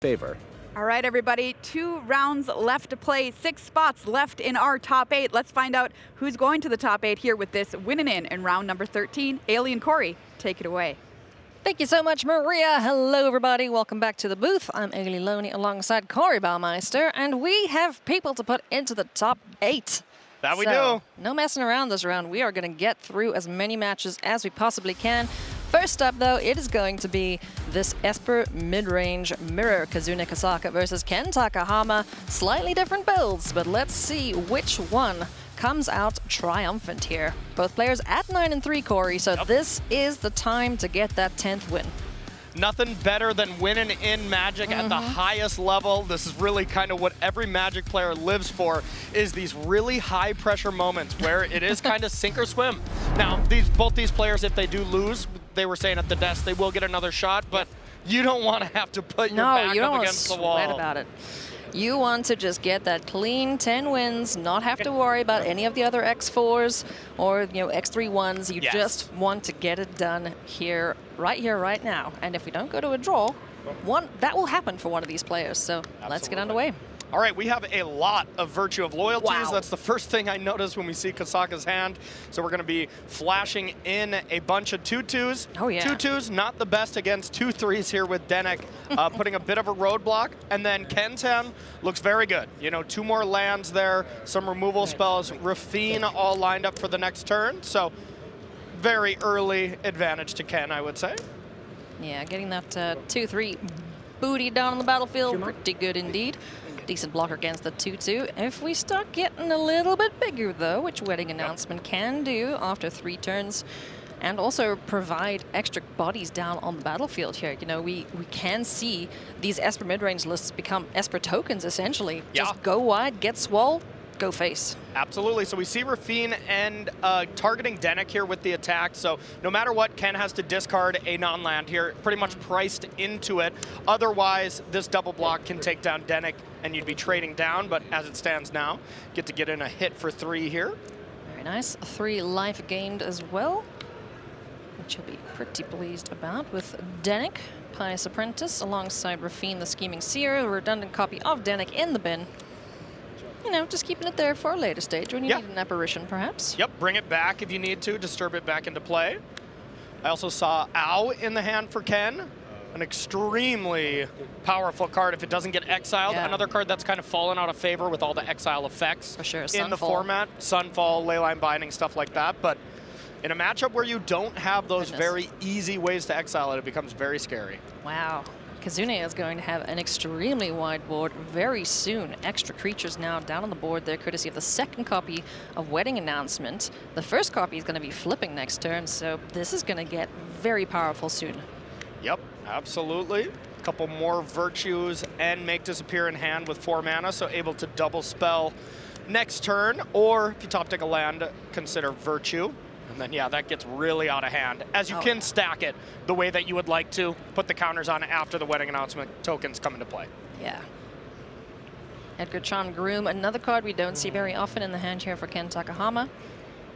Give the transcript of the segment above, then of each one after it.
favor. All right, everybody, 2 rounds left to play, 6 spots left in our top 8. Let's find out who's going to the top 8 here with this winning in round number 13. Alien Corey, take it away. Thank you so much, Maria. Hello, everybody. Welcome back to the booth. I'm Ailey Loney alongside Corey Baumeister, and we have people to put into the top 8. That we do. No messing around this round. We are going to get through as many matches as we possibly can. First up, though, it is going to be this Esper mid-range mirror Kazune Kosaka versus Ken Takahama. Slightly different builds, but let's see which one comes out triumphant here. Both players at 9-3, Corey, so this is the time to get that 10th win. Nothing better than winning in Magic at the highest level. This is really kind of what every Magic player lives for, is these really high pressure moments where it is kind of sink or swim. Now, both these players, if they do lose, they were saying at the desk, they will get another shot, but you don't want to have to put your back up against the wall. No, you don't want to sweat about it. You want to just get that clean 10 wins, not have to worry about any of the other X4s or X31s. You just want to get it done here, right now. And if we don't go to a draw, that will happen for one of these players. So let's get underway. All right, we have a lot of Virtue of Loyalties. Wow. That's the first thing I noticed when we see Kosaka's hand. So we're going to be flashing in a bunch of 2/2s. Oh, yeah. 2/2s, not the best against 2/3s here with Denik, putting a bit of a roadblock. And then Ken's hand looks very good. 2 more lands there, some removal spells, Rafine all lined up for the next turn. So very early advantage to Ken, I would say. Yeah, getting that 2-3 booty down on the battlefield, pretty good indeed. Decent blocker against the 2/2. If we start getting a little bit bigger, though, which Wedding Announcement can do after 3 turns, and also provide extra bodies down on the battlefield here. We can see these Esper mid-range lists become Esper tokens, essentially. Just go wide, get swole, go face. Absolutely. So we see Rafine and targeting Denik here with the attack. So no matter what, Ken has to discard a non-land here, pretty much priced into it. Otherwise, this double block can take down Denik and you'd be trading down. But as it stands now, get in a hit for 3 here. Very nice. 3 life gained as well, which you'll be pretty pleased about with Denik. Pious Apprentice alongside Rafine the Scheming Seer, a redundant copy of Denik in the bin. Just keeping it there for a later stage when you need an apparition, perhaps. Yep, bring it back if you need to, disturb it back into play. I also saw Ow in the hand for Ken. An extremely powerful card if it doesn't get exiled. Yeah. Another card that's kind of fallen out of favor with all the exile effects for sure. in the format. Sunfall, Leyline Binding, stuff like that. But in a matchup where you don't have those very easy ways to exile it, it becomes very scary. Wow. Kazune is going to have an extremely wide board very soon. Extra creatures now down on the board there, courtesy of the second copy of Wedding Announcement. The first copy is going to be flipping next turn, so this is going to get very powerful soon. Yep, absolutely. A couple more Virtues and Make Disappear in hand with 4 mana, so able to double spell next turn. Or if you top deck a land, consider Virtue. And then, that gets really out of hand. As you can stack it the way that you would like to, put the counters on after the Wedding Announcement tokens come into play. Yeah. Edgar Charmed Groom, another card we don't see very often in the hand here for Ken Takahama.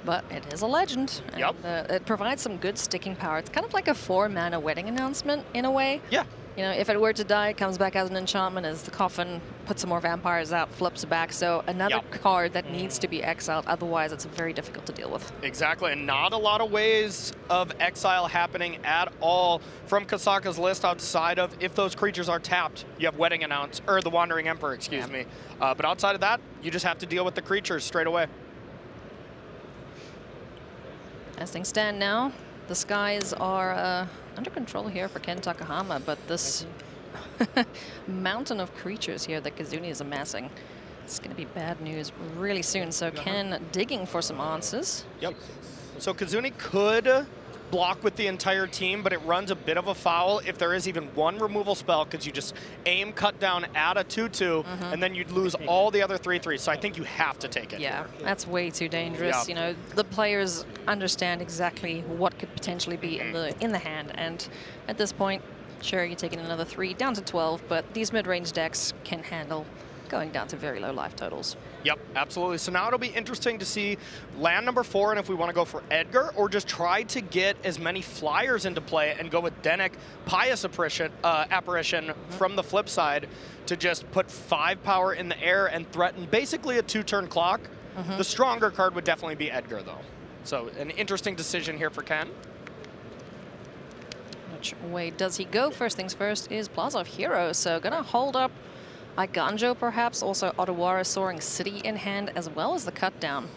But it is a legend. Yep. And, it provides some good sticking power. It's kind of like a 4-mana Wedding Announcement in a way. Yeah. If it were to die, it comes back as an enchantment, as the coffin, puts some more vampires out, flips back. So another card that needs to be exiled, otherwise it's very difficult to deal with. Exactly, and not a lot of ways of exile happening at all from Kosaka's list outside of if those creatures are tapped. You have Wedding Announcement, or the Wandering Emperor, excuse me. But outside of that, you just have to deal with the creatures straight away. As things stand now, the skies are under control here for Ken Takahama, but this mountain of creatures here that Kazune is amassing, it's going to be bad news really soon. So Ken digging for some answers. Yep. So Kazune could block with the entire team, but it runs a bit of a foul if there is even one removal spell, because you just aim, cut down, add a 2/2, and then you'd lose all the other 3/3s. So I think you have to take it. Yeah, that's way too dangerous. The players understand exactly what could potentially be in the hand, and at this point, sure, you're taking another 3 down to 12, but these mid-range decks can handle going down to very low life totals. Yep, absolutely. So now it'll be interesting to see land number 4 and if we want to go for Edgar or just try to get as many flyers into play and go with Denic Pious Apparition from the flip side to just put 5 power in the air and threaten basically a 2-turn clock. The stronger card would definitely be Edgar, though. So an interesting decision here for Ken. Which way does he go? First things first is Plaza of Heroes. So gonna hold up Iganjo perhaps, also Otawara Soaring City in hand, as well as the cut down.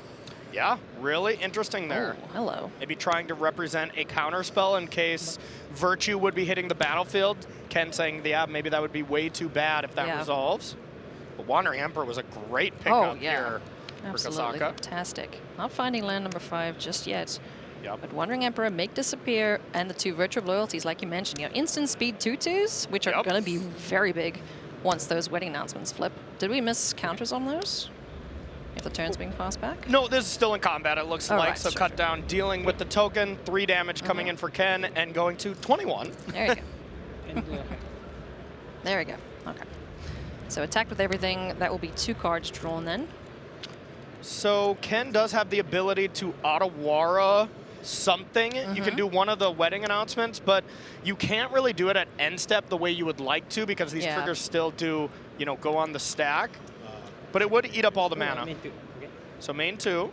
Yeah, really interesting there. Oh, hello. Maybe trying to represent a counterspell in case Virtue would be hitting the battlefield. Ken saying, yeah, maybe that would be way too bad if that resolves. But Wandering Emperor was a great pickup here for Absolutely Kosaka. fantastic. Not finding land number 5 just yet. Yep. But Wandering Emperor, Make Disappear, and the 2 Virtue of Loyalties, like you mentioned. You know, instant speed 2/2s, which are going to be very big once those wedding announcements flip. Did we miss counters on those? If the turn's being passed back? No, this is still in combat, it looks like. Right, so sure, cut down, dealing with the token, 3 damage coming in for Ken, and going to 21. There you go. There we go. Okay. So attacked with everything. That will be 2 cards drawn then. So Ken does have the ability to Otawara something. You can do one of the wedding announcements, but you can't really do it at end step the way you would like to because these triggers still do, you know, go on the stack. But it would eat up all the mana. So main 2.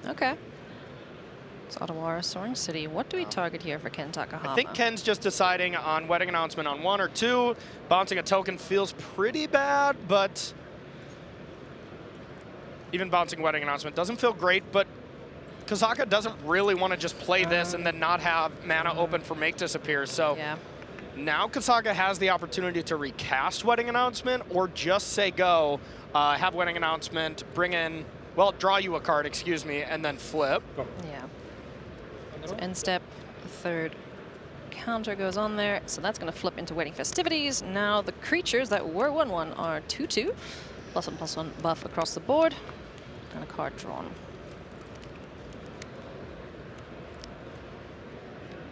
Okay. It's Otawara Soaring City. What do we target here for Ken Takahama? I think Ken's just deciding on wedding announcement on 1 or 2. Bouncing a token feels pretty bad, but even bouncing wedding announcement doesn't feel great, but Kosaka doesn't really want to just play this and then not have mana open for Make Disappear. So now Kosaka has the opportunity to recast wedding announcement or just say go, have wedding announcement, bring in, well, draw you a card, excuse me, and then flip. Yeah. So end step, the 3rd counter goes on there. So that's going to flip into Wedding Festivities. Now the creatures that were 1/1 are 2/2, +1/+1 buff across the board, and a card drawn.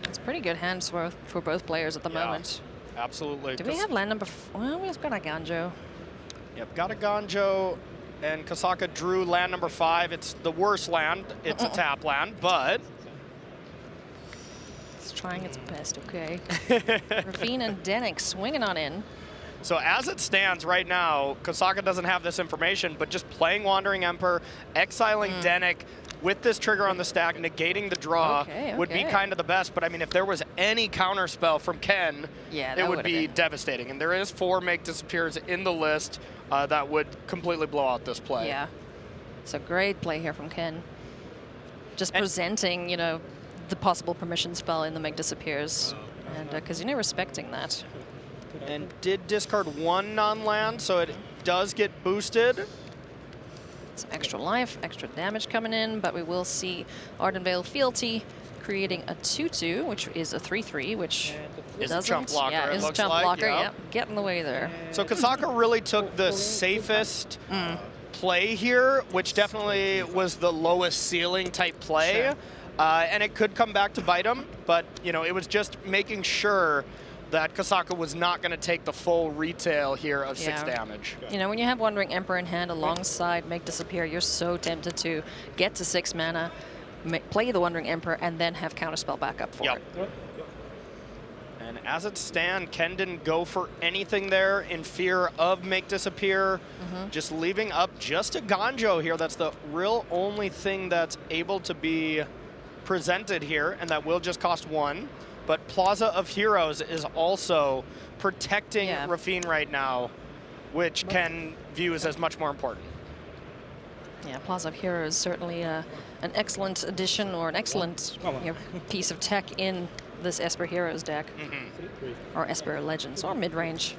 It's pretty good hands for both players at the moment. Absolutely. Do we have land number well, we've got Iganjo. Yep, got a Ganjo, and Kosaka drew land number 5. It's the worst land. It's a tap land, but it's trying its best, okay. Ravine and Denic swinging on in. So as it stands right now, Kosaka doesn't have this information, but just playing Wandering Emperor, exiling Denic, with this trigger on the stack, negating the draw would be kind of the best. But I mean, if there was any counter spell from Ken, it would be devastating. And there is 4 Make Disappears in the list that would completely blow out this play. Yeah, it's a great play here from Ken. Just presenting, you know, the possible permission spell in the Make Disappears, and Kazune respecting that. And did discard 1 non-land, so it does get boosted. Some extra life, extra damage coming in, but we will see Ardenvale Fealty creating a 2/2, which is a 3/3, which is a chump blocker. Yeah, it is a looks chump like. blocker. Yeah, get in the way there. So Kosaka really took the safest play here, which definitely was the lowest ceiling type play, and it could come back to bite him. But you know, it was just making sure that Kosaka was not going to take the full retail here of 6 damage. You know, when you have Wandering Emperor in hand alongside Make Disappear, you're so tempted to get to 6 mana, play the Wandering Emperor, and then have counterspell backup for it. And as it stands, Ken didn't go for anything there in fear of Make Disappear, just leaving up just a Ganjo here. That's the real only thing that's able to be presented here, and that will just cost 1. But Plaza of Heroes is also protecting Ravine right now, which Ken views as much more important. Yeah, Plaza of Heroes certainly an excellent addition or an excellent piece of tech in this Esper Heroes deck, or Esper Legends, or Midrange.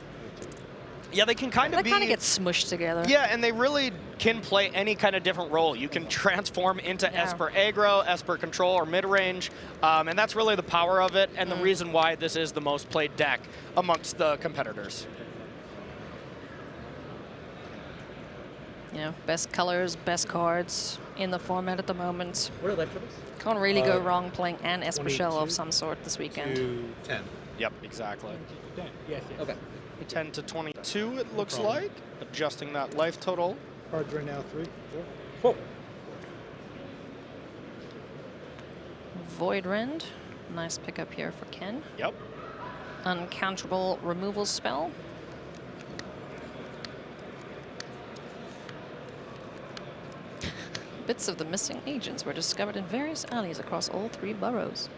Yeah, they can kind of They kind of get smushed together. Yeah, and they really can play any kind of different role. You can transform into Esper Aggro, Esper Control, or Midrange, and that's really the power of it, and the reason why this is the most played deck amongst the competitors. You know, best colors, best cards in the format at the moment. Can't really go wrong playing an Esper Shell of some sort this weekend. 10. Yep, exactly. Yes, yes. Okay. 10 to 22, it looks like. Adjusting that life total. Cards right now, 3, 4, 4. Void Rend. Nice pickup here for Ken. Yep. Uncounterable removal spell. Bits of the missing agents were discovered in various alleys across all 3 boroughs.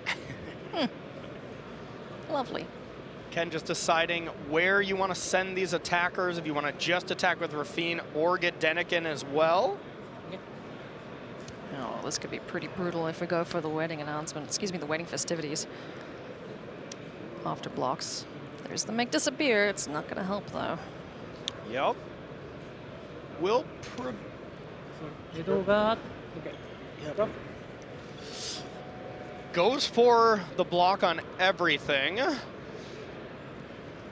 Lovely. Ken just deciding where you want to send these attackers, if you want to just attack with Rafine or get Denikin as well. Oh, this could be pretty brutal if we go for the wedding announcement. Excuse me, the wedding festivities. After blocks. There's the make disappear. It's not going to help, though. Yep. Will Yep. goes for the block on everything.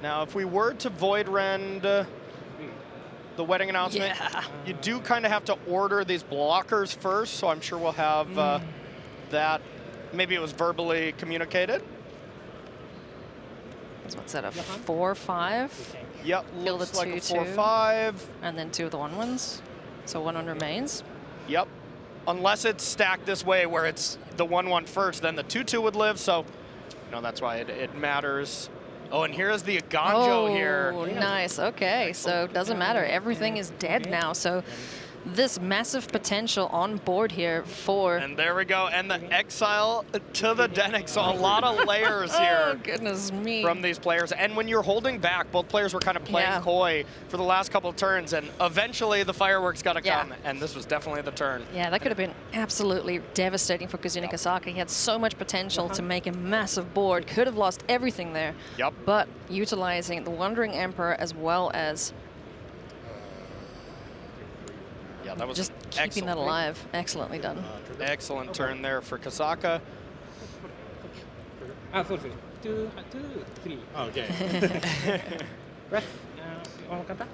Now, if we were to Void Rend the wedding announcement, you do kind of have to order these blockers first, so I'm sure we'll have that. Maybe it was verbally communicated. So what's that, a 4/5? Yep, Kill looks the like a 2/2. 4/5. And then 2 of the 1/1s. So 1 remains. Yep. Unless it's stacked this way where it's the 1/1 first, then the 2/2 would live, so that's why it matters. Oh, and here's the Aganjo here. Oh, nice. Okay, so it doesn't matter. Everything is dead now. So this massive potential on board here for... And there we go. And the exile to the Denix. So a lot of layers here. Oh, goodness me. From these players. And when you're holding back, both players were kind of playing coy for the last couple of turns. And eventually the fireworks got to come. And this was definitely the turn. Yeah, that could have been absolutely devastating for Kazune Kosaka. He had so much potential to make a massive board. Could have lost everything there. Yep. But utilizing the Wandering Emperor as well as that was just keeping that alive. Excellently done. Excellent turn there for Kosaka. そうです。2、3. Okay. Press. この方?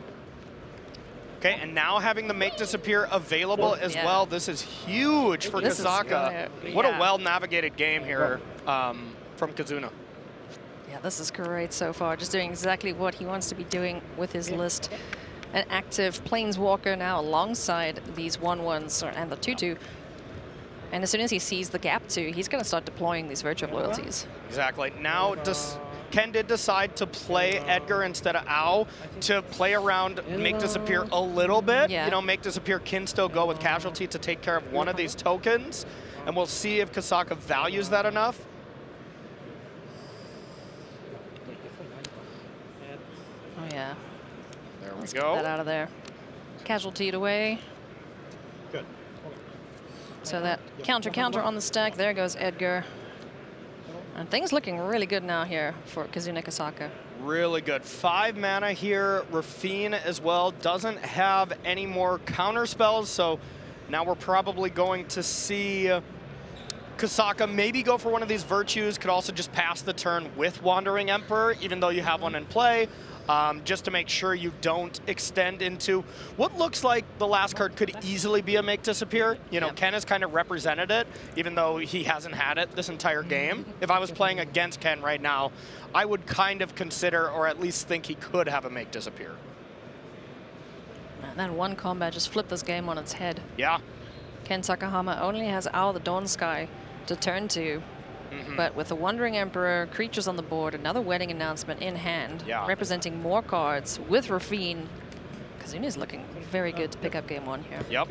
Okay, and now having the make disappear available as well. This is huge for Kosaka. What a well-navigated game here from Kazuna. Yeah, this is great so far. Just doing exactly what he wants to be doing with his list. An active Planeswalker now alongside these 1/1s and the 2/2. And as soon as he sees the gap too, he's going to start deploying these Virtue of Loyalties. Exactly. Now, Ken did decide to play Edgar instead of Ao to play around Make Disappear a little bit. Make Disappear can still go with Casualty to take care of one of these tokens. And we'll see if Kosaka values that enough. Oh, yeah. There Let's we get go. that out of there. Casualtied away. Good. So that counter on the stack. There goes Edgar. And things looking really good now here for Kazune Kosaka. Really good. 5 mana here. Rafine as well. Doesn't have any more counter spells, so now we're probably going to see Kosaka maybe go for one of these virtues. Could also just pass the turn with Wandering Emperor, even though you have one in play. Just to make sure you don't extend into what looks like the last card could easily be a Make Disappear. Ken has kind of represented it, even though he hasn't had it this entire game. If I was playing against Ken right now, I would kind of consider, or at least think he could have a Make Disappear. Man, that one combat just flipped this game on its head. Yeah. Ken Takahama only has Owl the Dawn Sky to turn to. But with the Wandering Emperor, creatures on the board, another wedding announcement in hand, representing more cards with Rafine, Kazune is looking very good to pick up game 1 here. Yep,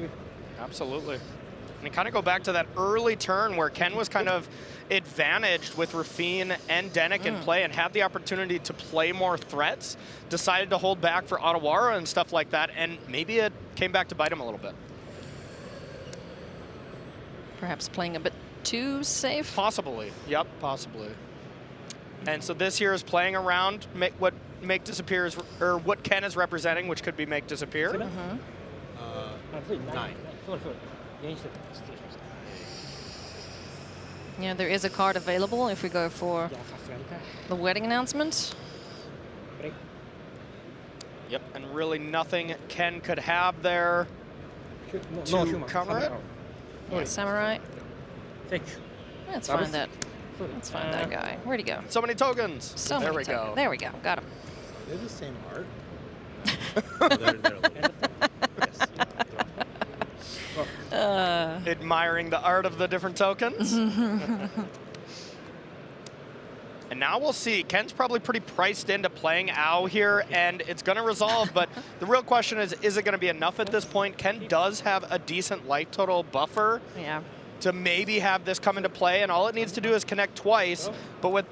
absolutely. And you kind of go back to that early turn where Ken was kind of advantaged with Rafine and Denick in play and had the opportunity to play more threats, decided to hold back for Otawara and stuff like that, and maybe it came back to bite him a little bit. Perhaps playing a bit too safe? Possibly, yep, possibly. And so this here is playing around what Make Disappear is, or what Ken is representing, which could be Make Disappear. 9. Yeah, there is a card available if we go for the wedding announcement. Yep, and really nothing Ken could have there to cover it. Yeah, Samurai. Thank you. That's fine that Let's find that guy. Where'd he go? So many tokens. So there many we go. There we go. Got him. They're the same art. Admiring the art of the different tokens. And now we'll see. Ken's probably pretty priced into playing Ow here, and it's going to resolve. But the real question is it going to be enough at this point? Ken does have a decent life total buffer to maybe have this come into play, and all it needs to do is connect twice. But with,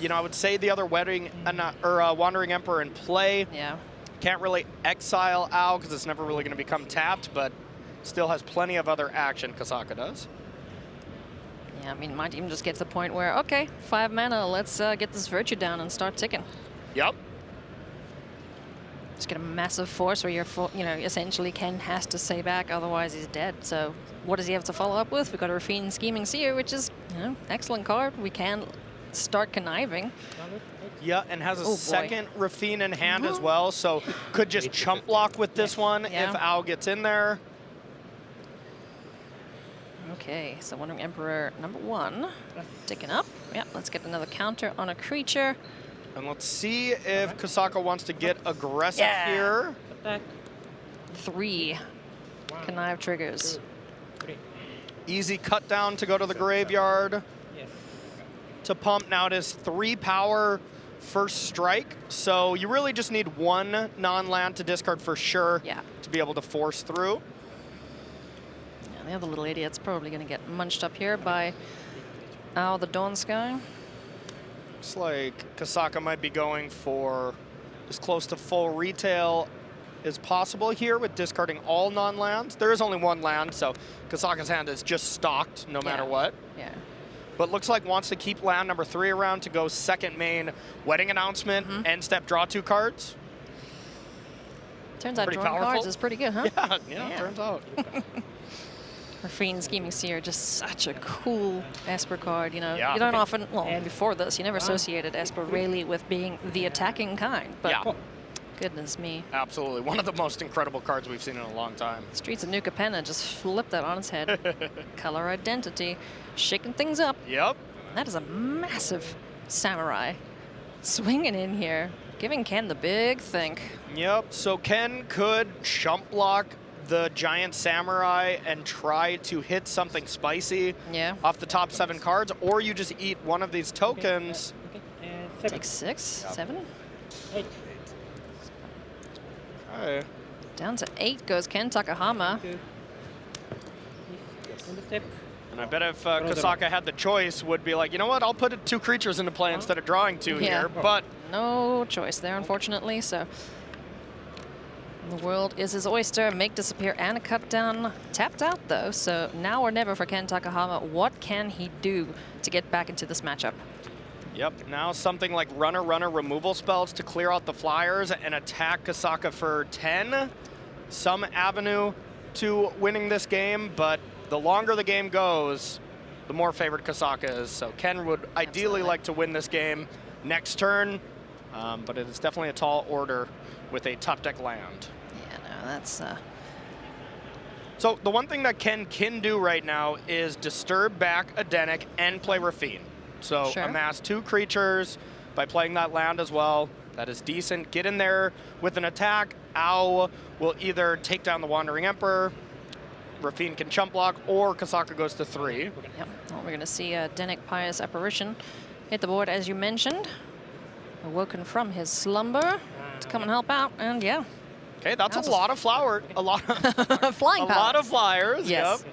I would say the other Wandering Emperor in play. Yeah. Can't really exile Ow because it's never really going to become tapped, but still has plenty of other action. Kosaka does. Yeah, I mean, might even just get to the point where, okay, 5 mana, let's get this virtue down and start ticking. Yep. Just get a massive force where you're, essentially Ken has to stay back, otherwise he's dead. So what does he have to follow up with? We've got a Rafine Scheming Seer, which is, excellent card. We can start conniving. Yeah, and has a second Rafine in hand as well, so could just chump block with this one if Ow gets in there. Okay, so Wandering Emperor #1, ticking up. Yeah, let's get another counter on a creature. And let's see if Kosaka wants to get aggressive here. Attack. 3 connive triggers. 3. Easy cut down to go to the graveyard. Yes. To pump. Now it is 3 power first strike, so you really just need 1 non-land to discard for sure to be able to force through. The other little idiot's probably going to get munched up here by Ow the Dawn Sky. Looks like Kosaka might be going for as close to full retail as possible here with discarding all non-lands. There is only 1 land, so Kosaka's hand is just stocked no matter what. Yeah. But looks like wants to keep land number 3 around to go second main. Wedding Announcement, end step, draw 2 cards. Turns out Pretty drawing powerful. cards is pretty good, huh? Yeah, turns out. Rafine Scheming Seer, just such a cool Esper card, you Yeah. don't often, well, before this, you never associated Esper really with being the attacking kind, but goodness me. Absolutely, one of the most incredible cards we've seen in a long time. Streets of New Capenna just flipped that on its head. Color identity, shaking things up. Yep. That is a massive samurai swinging in here, giving Ken the big think. Yep, so Ken could chump block the giant samurai and try to hit something spicy off the top 7 cards, or you just eat one of these tokens. Take 6, 7? 8. Okay. Down to 8 goes Ken Takahama. And I bet if Kosaka had the choice, would be like, you know what, I'll put 2 creatures into play instead of drawing 2 here, but no choice there, unfortunately, so the world is his oyster. Make disappear and a cut down. Tapped out, though, so now or never for Ken Takahama. What can he do to get back into this matchup? Yep, now something like runner removal spells to clear out the flyers and attack Kosaka for 10. Some avenue to winning this game, but the longer the game goes, the more favored Kosaka is. So Ken would ideally like to win this game next turn, but it is definitely a tall order with a top deck land. Yeah, no, that's... So the one thing that Ken can do right now is disturb back Adenik and play Rafine. So amass 2 creatures by playing that land as well. That is decent. Get in there with an attack. Ow will either take down the Wandering Emperor, Rafine can chump block, or Kosaka goes to 3. Yep. Well, we're going to see Adenik Pious Apparition hit the board, as you mentioned. Awoken from his slumber to come and help out, and Okay, that's a lot of flower, a lot of flying power. A lot of flyers. Yes.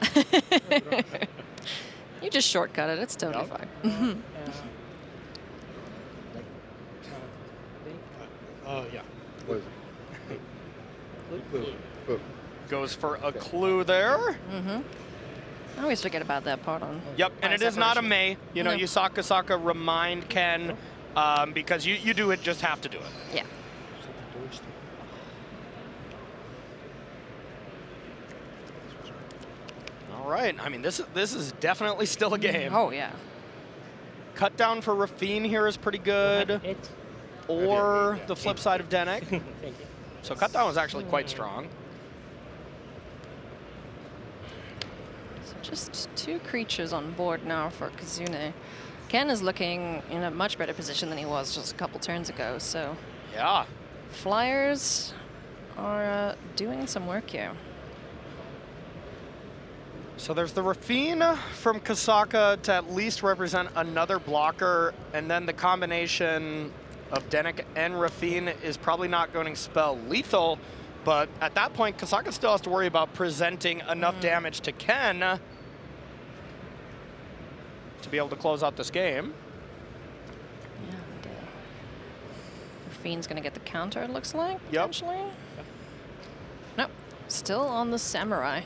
Yep. You just shortcut it. It's totally fine. Oh yeah. What is it? Goes for a clue there. I always forget about that part on. Yep, and it is not a May. You know, you saw Kosaka remind Ken because you do it, just have to do it. Yeah. All right. I mean, this is definitely still a game. Oh yeah. Cut down for Rafine here is pretty good. Or the flip side of Denik. Thank you. So cut down was actually quite strong. So just 2 creatures on board now for Kazune. Ken is looking in a much better position than he was just a couple turns ago, so Yeah. Flyers are doing some work here. So there's the Rafine from Kosaka to at least represent another blocker, and then the combination of Denik and Rafine is probably not going to spell lethal, but at that point, Kosaka still has to worry about presenting enough damage to Ken to be able to close out this game. Yeah, Rafine's gonna get the counter, it looks like, Yep. potentially. Nope, still on the Samurai.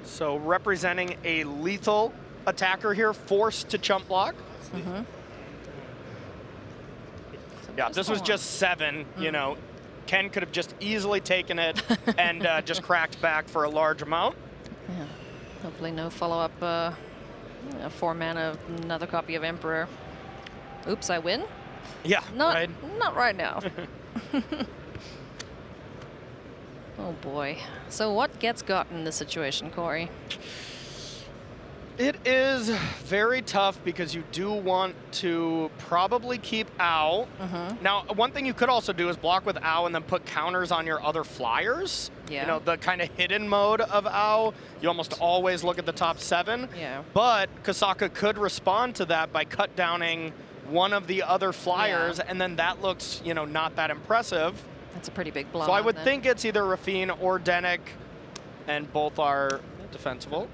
So representing a lethal attacker here, forced to chump block. Mm-hmm. Yeah, this was just 7, you know. Ken could have just easily taken it and just cracked back for a large amount. Yeah. Hopefully no follow-up 4 mana, another copy of Emperor. Oops, I win? Yeah, Not, right. not right now. Oh boy. So what gets got in this situation, Corey? It is very tough because you do want to probably keep Ow. Now, one thing you could also do is block with Ow and then put counters on your other flyers. Yeah. You know, the kind of hidden mode of Ow. You almost always look at the top 7. Yeah. But Kosaka could respond to that by cut downing one of the other flyers, and then that looks, you know, not that impressive. That's a pretty big blow. So I would then. think it's either Rafine or Denik, and both are defensible.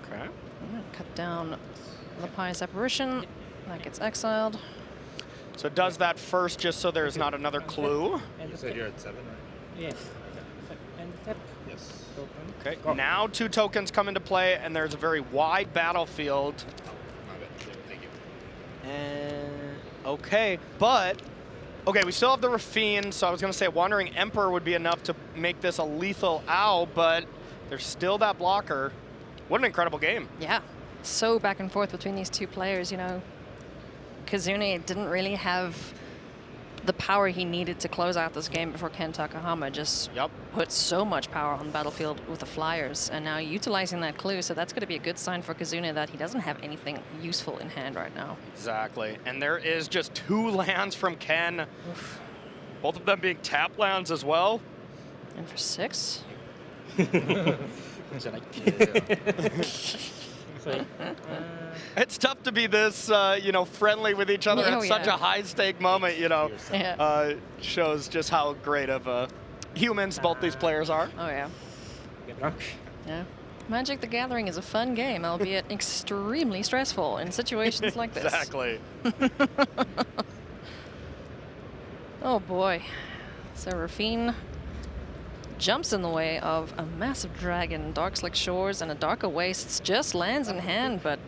Okay. I'm gonna cut down the Pious Apparition. That gets exiled. So it does that first just so there's not another clue. And So you're at 7, right? Yes. And step. Yes. Okay, now 2 tokens come into play, and there's a very wide battlefield. My bad. Thank you. And okay, but okay, we still have the Rafine, so I was gonna say Wandering Emperor would be enough to make this a lethal owl, but there's still that blocker. What an incredible game. Yeah. So back and forth between these two players, you know. Kazune didn't really have the power he needed to close out this game before Ken Takahama just put so much power on the battlefield with the Flyers, and now utilizing that clue, so that's going to be a good sign for Kazune that he doesn't have anything useful in hand right now. Exactly, and there is just 2 lands from Ken, both of them being tap lands as well. And for 6? It's tough to be this, you know, friendly with each other at such a high-stake moment, you know. Yeah. Shows just how great of humans both these players are. Oh, yeah. Get drunk. Yeah. Magic the Gathering is a fun game, albeit extremely stressful in situations like this. Exactly. Oh, boy. So Rafine jumps in the way of a massive dragon, Dark Slick Shores, and a Darker Wastes. Just lands in hand, but...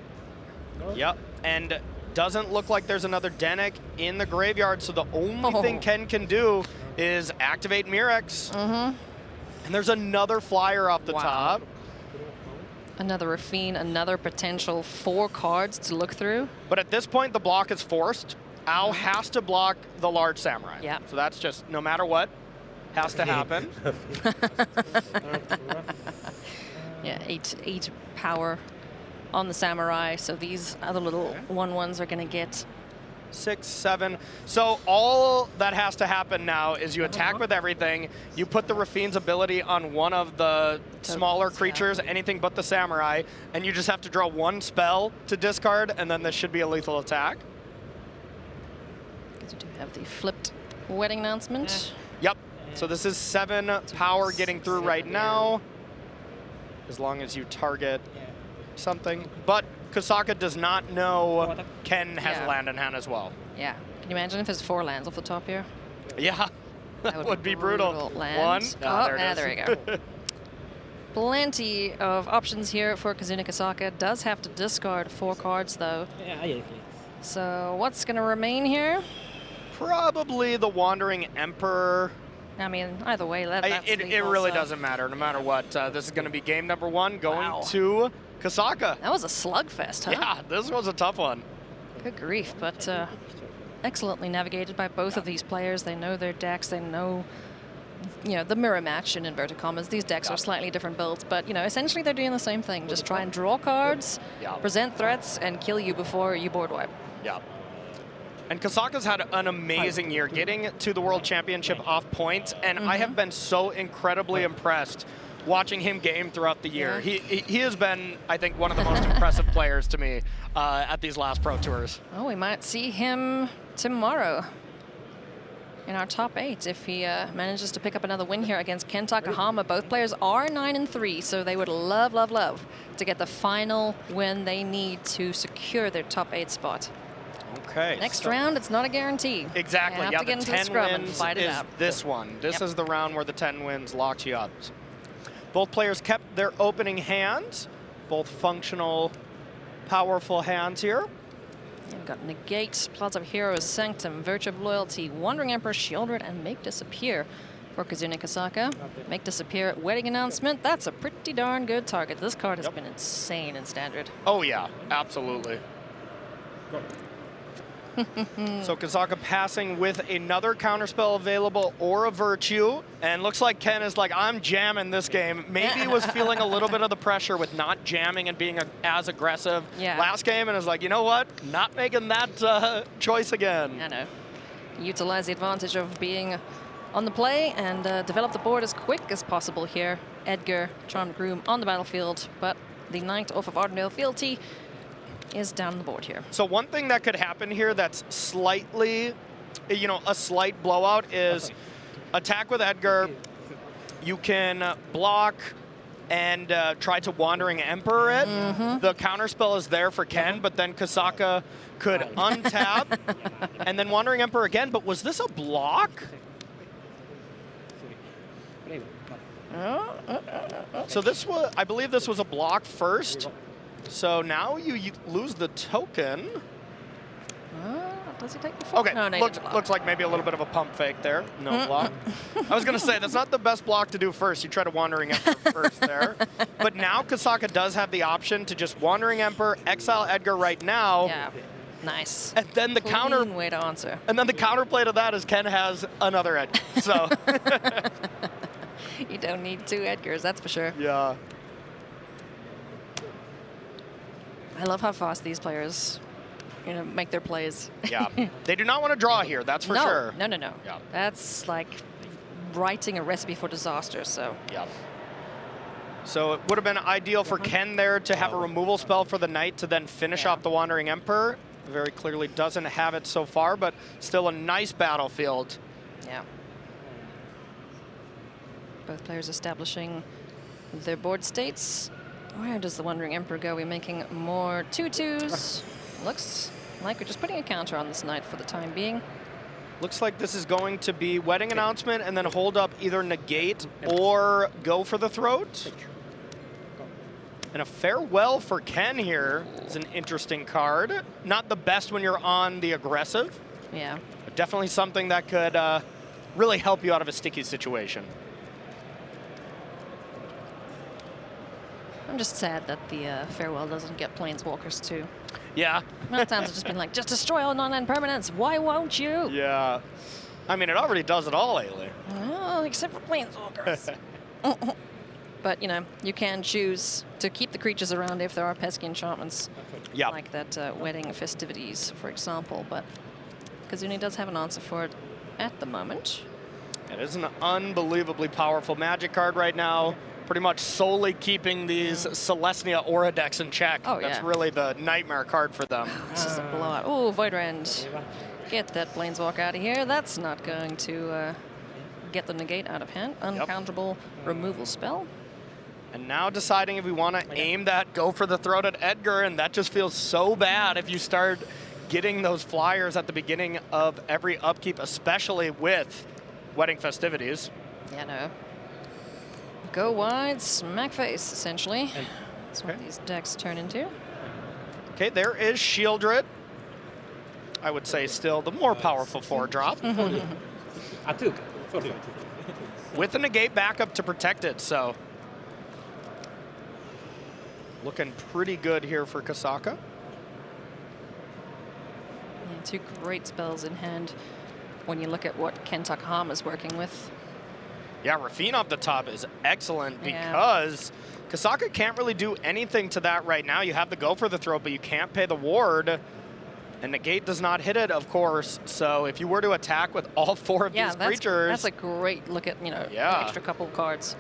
Yep, and doesn't look like there's another Denik in the graveyard, so the only thing Ken can do is activate Mirex. And there's another flyer off the top. Another Rafine, another potential 4 cards to look through. But at this point, the block is forced. Owl has to block the large samurai. Yeah. So that's just, no matter what, has to happen. Yeah, 8 power on the samurai, so these other little 1/1s are going to get 6, 7. So all that has to happen now is you attack with everything. You put the Rafine's ability on one of the smaller creatures, anything but the samurai, and you just have to draw 1 spell to discard, and then this should be a lethal attack. We do have the flipped wedding announcement. Yep. So this is 7 power getting through right now, as long as you target something. But Kosaka does not know Ken has a land in hand as well. Yeah. Can you imagine if there's 4 lands off the top here? Yeah, that would be brutal. Lands. 1. Oh, There it is. there we go. Plenty of options here for Kazune Kosaka. Does have to discard 4 cards, though. Yeah. So what's going to remain here? Probably the Wandering Emperor. I mean, either way, that's It lethal, really so- doesn't matter, no matter what. This is going to be game number 1 going to Kosaka. That was a slugfest, huh? Yeah, this was a tough one. Good grief, but excellently navigated by both of these players. They know their decks, they know you know, the mirror match in inverted commas. These decks are slightly different builds, but, you know, essentially they're doing the same thing. Just try and draw cards, present threats, and kill you before you board wipe. Yeah. And Kosaka's had an amazing year, getting to the World Championship off points, and I have been so incredibly impressed watching him game throughout the year. Yeah. He has been, I think, one of the most impressive players to me at these last Pro Tours. Oh, we might see him tomorrow in our top 8 if he manages to pick up another win here against Ken Takahama. Both players are 9-3, so they would love, love, love to get the final win they need to secure their top 8 spot. Okay. Next round, it's not a guarantee. Exactly. You have Yeah, to get the into the 10 scrum and wins fight it is out. this one. This is the round where the 10 wins locks you up. Both players kept their opening hands. Both functional, powerful hands here. We've got Negate, Plaza of Heroes, Sanctum, Virtue of Loyalty, Wandering Emperor, Shieldred, and Make Disappear for Kazune Kosaka. Make Disappear, Wedding Announcement. That's a pretty darn good target. This card has been insane in Standard. Oh, yeah. Absolutely. So Kosaka passing with another counterspell available or a Virtue, and looks like Ken is like, I'm jamming this game. Maybe he was feeling a little bit of the pressure with not jamming and being as aggressive last game, and is like, you know what, not making that choice again. I know. Utilize the advantage of being on the play and develop the board as quick as possible here. Edgar, Charmed Groom on the battlefield, but the Knight off of Ardenvale Fealty is down the board here. So one thing that could happen here that's slightly, you know, a slight blowout is attack with Edgar. You can block and try to Wandering Emperor it. The counterspell is there for Ken, but then Kosaka could untap and then Wandering Emperor again. But was this a block? So this was, I believe this was a block first. So now you lose the token. Does he take the full? Okay, No, looks like maybe a little bit of a pump fake there. No block. I was going to say, that's not the best block to do first. You try to Wandering Emperor first there. But now Kosaka does have the option to just Wandering Emperor, exile Edgar right now. Yeah, nice. And then the Clean way to answer. And then the counterplay to that is Ken has another Edgar. So You don't need 2 Edgars, that's for sure. yeah. I love how fast these players, you know, make their plays. Yeah. They do not want to draw here, that's for sure. No. Yeah. That's like writing a recipe for disaster, so. Yeah. So it would have been ideal for Ken there to have a removal spell for the Knight to then finish off the Wandering Emperor. Very clearly doesn't have it so far, but still a nice battlefield. Yeah. Both players establishing their board states. Where does the Wandering Emperor go? We're making more 2/2s. Looks like we're just putting a counter on this Knight for the time being. Looks like this is going to be Wedding Announcement and then hold up either Negate or Go for the Throat. And a Farewell for Ken here is an interesting card. Not the best when you're on the aggressive, Yeah. but definitely something that could really help you out of a sticky situation. I'm just sad that the Farewell doesn't get Planeswalkers too. Yeah. Many times it's just been like, just destroy all non-land permanents. Why won't you? Yeah. I mean, it already does it all lately. Oh, except for Planeswalkers. But, you know, you can choose to keep the creatures around if there are pesky enchantments. Yeah. Like that Wedding Festivities, for example. But Kazune does have an answer for it at the moment. It is an unbelievably powerful Magic card right now. Pretty much solely keeping these Selesnya Aura decks in check. Oh, That's yeah. really the nightmare card for them. This is a blowout. Oh, Voidrand. Get that Planeswalk out of here. That's not going to get the Negate out of hand. Uncounterable removal spell. And now deciding if we want to aim that Go for the Throat at Edgar, and that just feels so bad if you start getting those flyers at the beginning of every upkeep, especially with Wedding Festivities. Yeah, no. Go wide, smack face, essentially. That's what these decks turn into. Okay, there is Shieldred. I would say still the more powerful 4-drop. With a Negate backup to protect it, so. Looking pretty good here for Kosaka. Yeah, 2 great spells in hand when you look at what Ken Takahama is working with. Yeah, Rafine off the top is excellent Yeah. because Kosaka can't really do anything to that right now. You have the go for the throw, but you can't pay the ward. And Negate does not hit it, of course. So if you were to attack with all 4 of these creatures... that's a great look at, an extra couple of cards,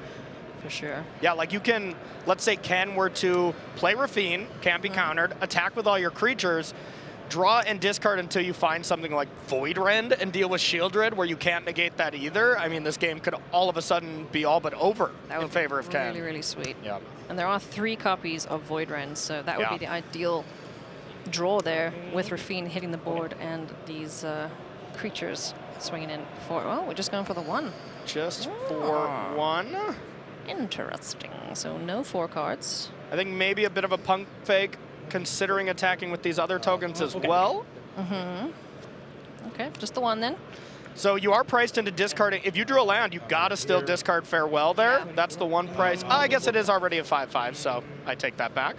for sure. Yeah, like you can, let's say Ken were to play Rafine, can't be countered, attack with all your creatures, draw and discard until you find something like Void Rend and deal with Shield Red where you can't negate that either. I mean, this game could all of a sudden be all but over in favor of Ken. Really, really sweet. Yeah. And there are 3 copies of Void Rend, so that would be the ideal draw there with Rafine hitting the board and these creatures swinging in for, well, we're just going for the 1. Just for 1. Interesting. So no 4 cards. I think maybe a bit of a punk fake considering attacking with these other tokens as well. Okay, just the 1 then. So you are priced into discarding. If you drew a land, you gotta still discard Farewell there. Yeah. That's the 1 price. I guess it is already a 5/5, so I take that back.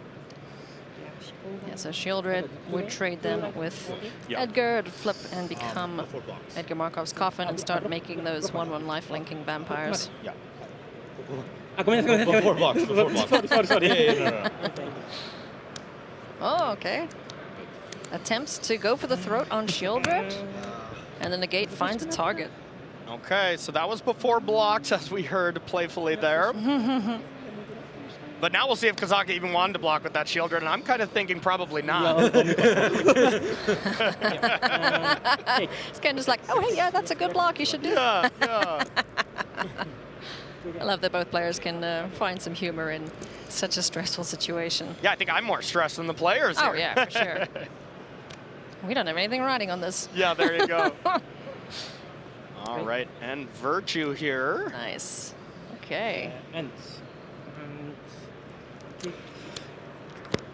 Yeah, so Shield Red would trade them with Edgar to flip and become Edgar Markov's Coffin and start making those 1/1 life-linking vampires. Yeah. ごめんなさい。 4 blocks. 4 blocks. Sorry. Yeah. Oh, okay. Attempts to go for the throat on Shield Red, and the Negate finds a target. Okay, so that was before blocks, as we heard playfully there. But now we'll see if Kosaka even wanted to block with that Shield Red, and I'm kind of thinking probably not. It's kind of just like, oh, hey, yeah, that's a good block. You should do that. Yeah. I love that both players can find some humor in such a stressful situation. Yeah, I think I'm more stressed than the players Oh, here. yeah, for sure. We don't have anything riding on this. Yeah, there you go. All right, and Virtue here. Nice. Okay.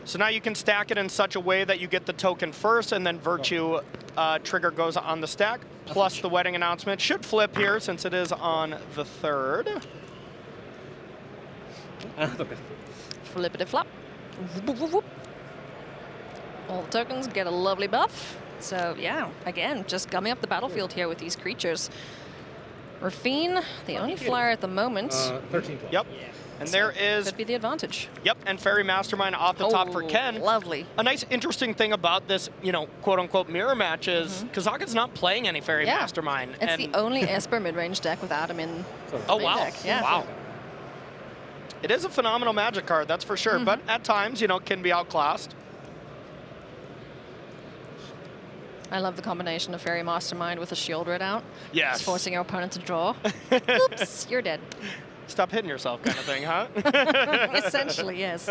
So now you can stack it in such a way that you get the token first, and then Virtue trigger goes on the stack, plus the wedding announcement. Should flip here since it is on the 3rd. Flippity flop. Whoop, whoop, whoop. All the tokens get a lovely buff. So yeah, again, just gumming up the battlefield here with these creatures. Rafine, the only flyer at the moment. 13. Yep. And there is, Could be the advantage. yep, and Fairy Mastermind off the top for Ken. Lovely. A nice, interesting thing about this, quote-unquote mirror match is Kosaka's not playing any Fairy Yeah. Mastermind. It's and the only Esper mid-range deck without him in oh, main wow. deck. Yeah. Wow. It is a phenomenal Magic card, that's for sure. But at times, can be outclassed. I love the combination of Fairy Mastermind with a Shield Red out. Yes. Just forcing your opponent to draw. Oops, you're dead. Stop hitting yourself kind of thing, huh? Essentially, yes.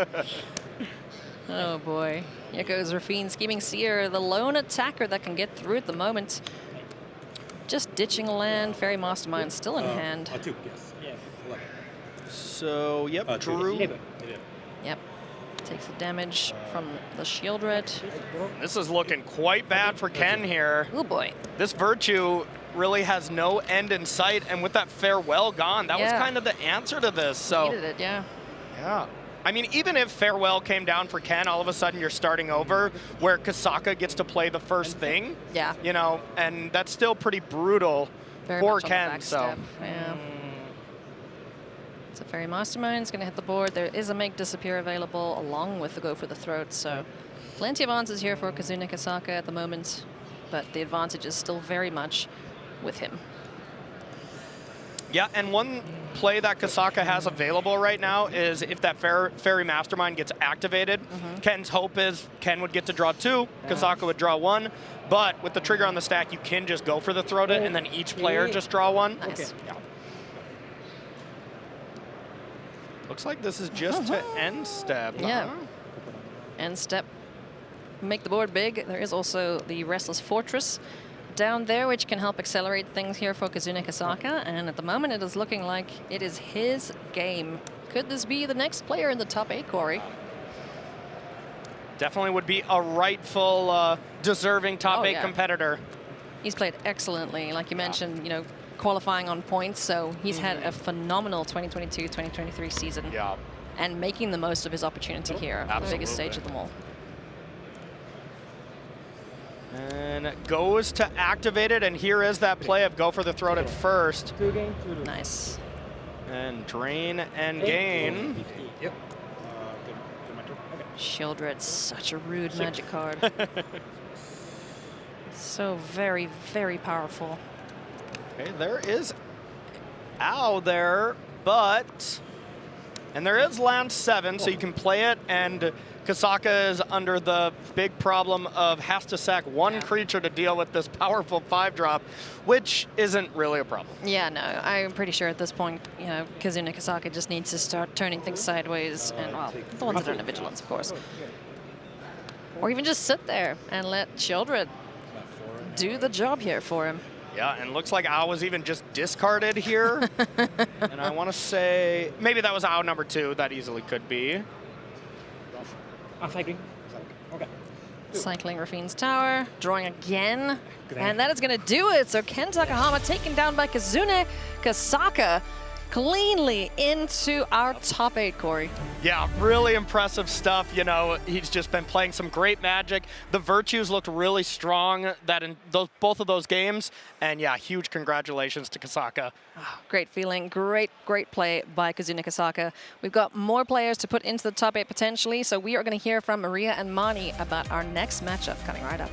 Oh boy. Here goes Rafine, Scheming Seer, the lone attacker that can get through at the moment. Just ditching a land. Fairy Mastermind still in hand. 2, yes. So, yep, Drew. 11. Yep. Takes the damage from the Shield Red. This is looking quite bad for Ken here. Oh boy. This Virtue really has no end in sight, and with that Farewell gone, that was Yeah. kind of the answer to this. So, Needed it, yeah. yeah. I mean, even if Farewell came down for Ken, all of a sudden you're starting over, where Kosaka gets to play the first thing. Yeah. And that's still pretty brutal Very for much on the Ken. back So, step, yeah. So Fairy Mastermind's going to hit the board. There is a Make Disappear available along with the Go for the Throat. So plenty of answers here for Kazune Kosaka at the moment, but the advantage is still very much with him. yeah, and one play that Kosaka has available right now is if that Fairy Mastermind gets activated, Ken's hope is Ken would get to draw 2, Kosaka would draw 1, but with the trigger on the stack, you can just go for the Throat it, and then each player just draw 1. Nice. Yeah. Looks like this is just to end step. Yeah. huh? End step, make the board big. There is also the Restless Fortress down there, which can help accelerate things here for Kazune Kosaka. And at the moment, it is looking like it is his game. Could this be the next player in the top 8, Corey? Definitely would be a rightful, deserving top 8 yeah. competitor. He's played excellently, like you mentioned, qualifying on points. So he's had a phenomenal 2022-2023 season. Yeah. And making the most of his opportunity here, the biggest stage of them all. And it goes to activate it, and here is that play of Go for the Throat at first. 2 games. Nice. And drain and gain. Yep. Good my turn. Okay. Shieldred's such a rude magic card. So very, very powerful. Okay, there is Ow there, but... And there is land 7, so you can play it, and Kosaka is under the big problem of has to sack one creature to deal with this powerful 5-drop, which isn't really a problem. Yeah, no, I'm pretty sure at this point, you know, Kazune Kosaka just needs to start turning things sideways, and, well, the ones that don't have vigilance, of course. Or even just sit there and let Shieldred do the job here for him. Yeah, and looks like Ow was even just discarded here. And I want to say, maybe that was Ow number 2. That easily could be. Cycling. Okay. Cycling Rafine's tower, drawing again, and that is going to do it. So Ken Takahama taken down by Kazune Kosaka cleanly into our top 8, Corey. Yeah, really impressive stuff. You know, he's just been playing some great Magic. The Virtues looked really strong that in both of those games. And yeah, huge congratulations to Kosaka. Oh, great feeling, great play by Kazune Kosaka. We've got more players to put into the top 8 potentially, so we are going to hear from Maria and Mani about our next matchup coming right up.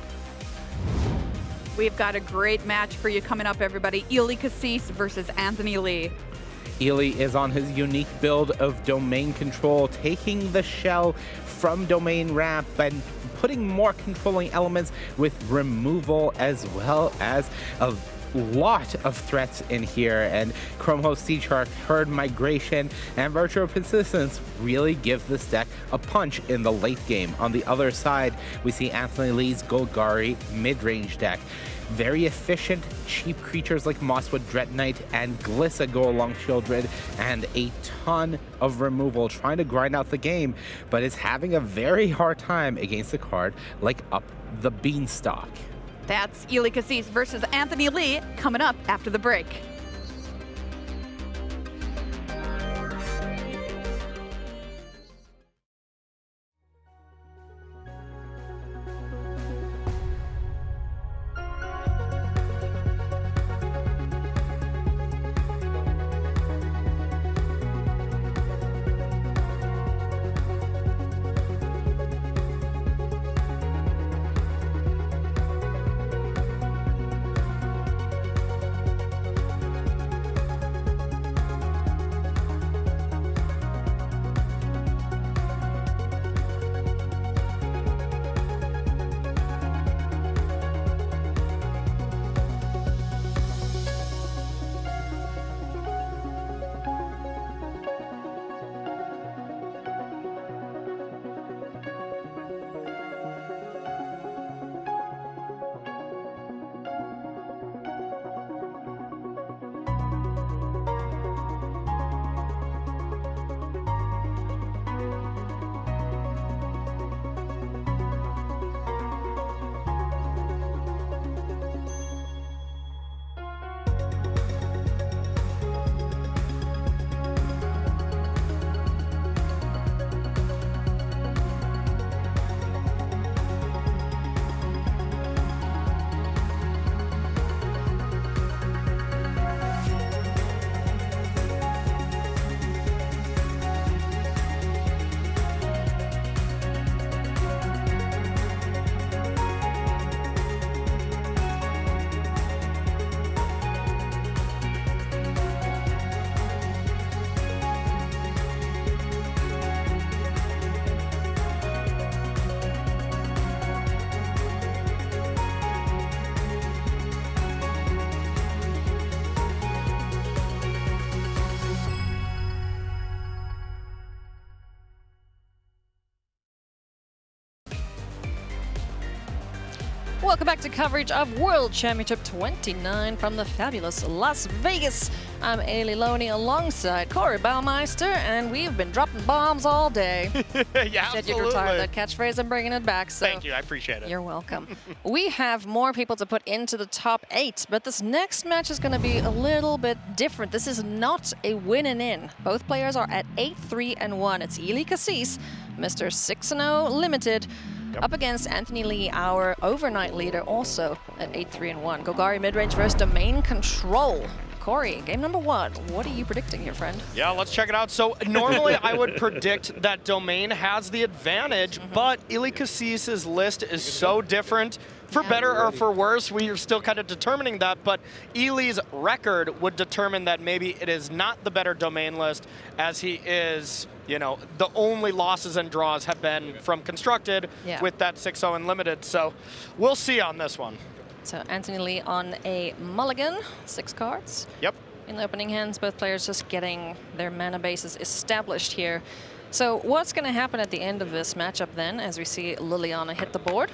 We've got a great match for you coming up, everybody. Ely Kassis versus Anthony Lee. Ely is on his unique build of domain control, taking the shell from domain wrap and putting more controlling elements with removal, as well as a lot of threats in here. And Chromehost Sea Shark, Herd Migration, and Virtual Persistence really give this deck a punch in the late game. On the other side, we see Anthony Lee's Golgari mid-range deck. Very efficient, cheap creatures like Mosswood Dreadnought and Glissa go along Shieldred, and a ton of removal trying to grind out the game, but is having a very hard time against a card like Up the Beanstalk. That's Ely Kassis versus Anthony Lee coming up after the break. Welcome back to coverage of World Championship 29 from the fabulous Las Vegas. I'm Ailey Loney alongside Corey Baumeister, and we've been dropping bombs all day. Yeah, Said you'd retire that catchphrase. I'm bringing it back. So thank you, I appreciate it. You're welcome. We have more people to put into the top 8, but this next match is going to be a little bit different. This is not a win and in. Both players are at 8-3-1. It's Ely Kassis, Mr. 6-0 Limited, up against Anthony Lee, our overnight leader, also at 8-3-1. Golgari midrange versus domain control. Corey, game number 1. What are you predicting here, friend? Yeah, let's check it out. So normally I would predict that Domain has the advantage, but Kassis' list is so different. For better or for worse, we are still kind of determining that, but Ely's record would determine that maybe it is not the better Domain list, as he is, you know, the only losses and draws have been from Constructed with that 6-0 Unlimited. So we'll see on this one. So Anthony Lee on a mulligan, 6 cards. Yep. In the opening hands, both players just getting their mana bases established here. So what's going to happen at the end of this matchup then, as we see Liliana hit the board,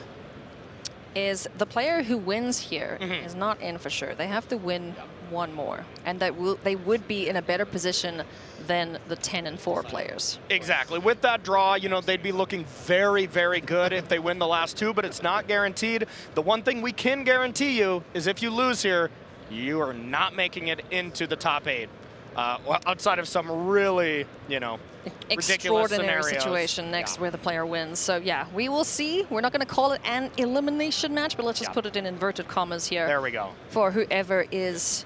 is the player who wins here is not in for sure. They have to win one more, and they would be in a better position than the 10 and 4 players. Exactly. With that draw, you know, they'd be looking very, very good if they win the last 2, but it's not guaranteed. The one thing we can guarantee you is if you lose here, you are not making it into the top 8. Outside of some really, you know, ridiculous extraordinary scenarios. Situation next where the player wins. So yeah, we will see. We're not going to call it an elimination match, but let's just put it in inverted commas here. There we go. For whoever is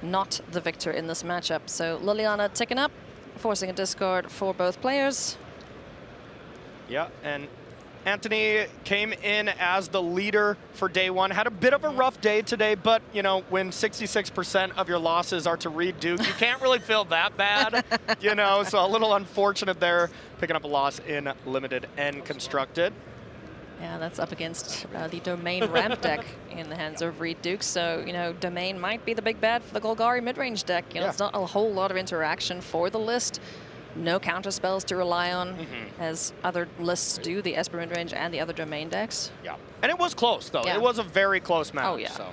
not the victor in this matchup. So Liliana ticking up, forcing a discard for both players. Yeah, and Anthony came in as the leader for day 1. Had a bit of a rough day today, but, you know, when 66% of your losses are to Reed Duke, you can't really feel that bad, you know, so a little unfortunate there, picking up a loss in Limited and Constructed. Yeah, that's up against the Domain ramp deck in the hands of Reed Duke. So, you know, Domain might be the big bad for the Golgari midrange deck. You know, it's not a whole lot of interaction for the list. No counter spells to rely on, as other lists do, the Esper midrange and the other Domain decks. Yeah, and it was close, though. It was a very close match. Oh, yeah. So.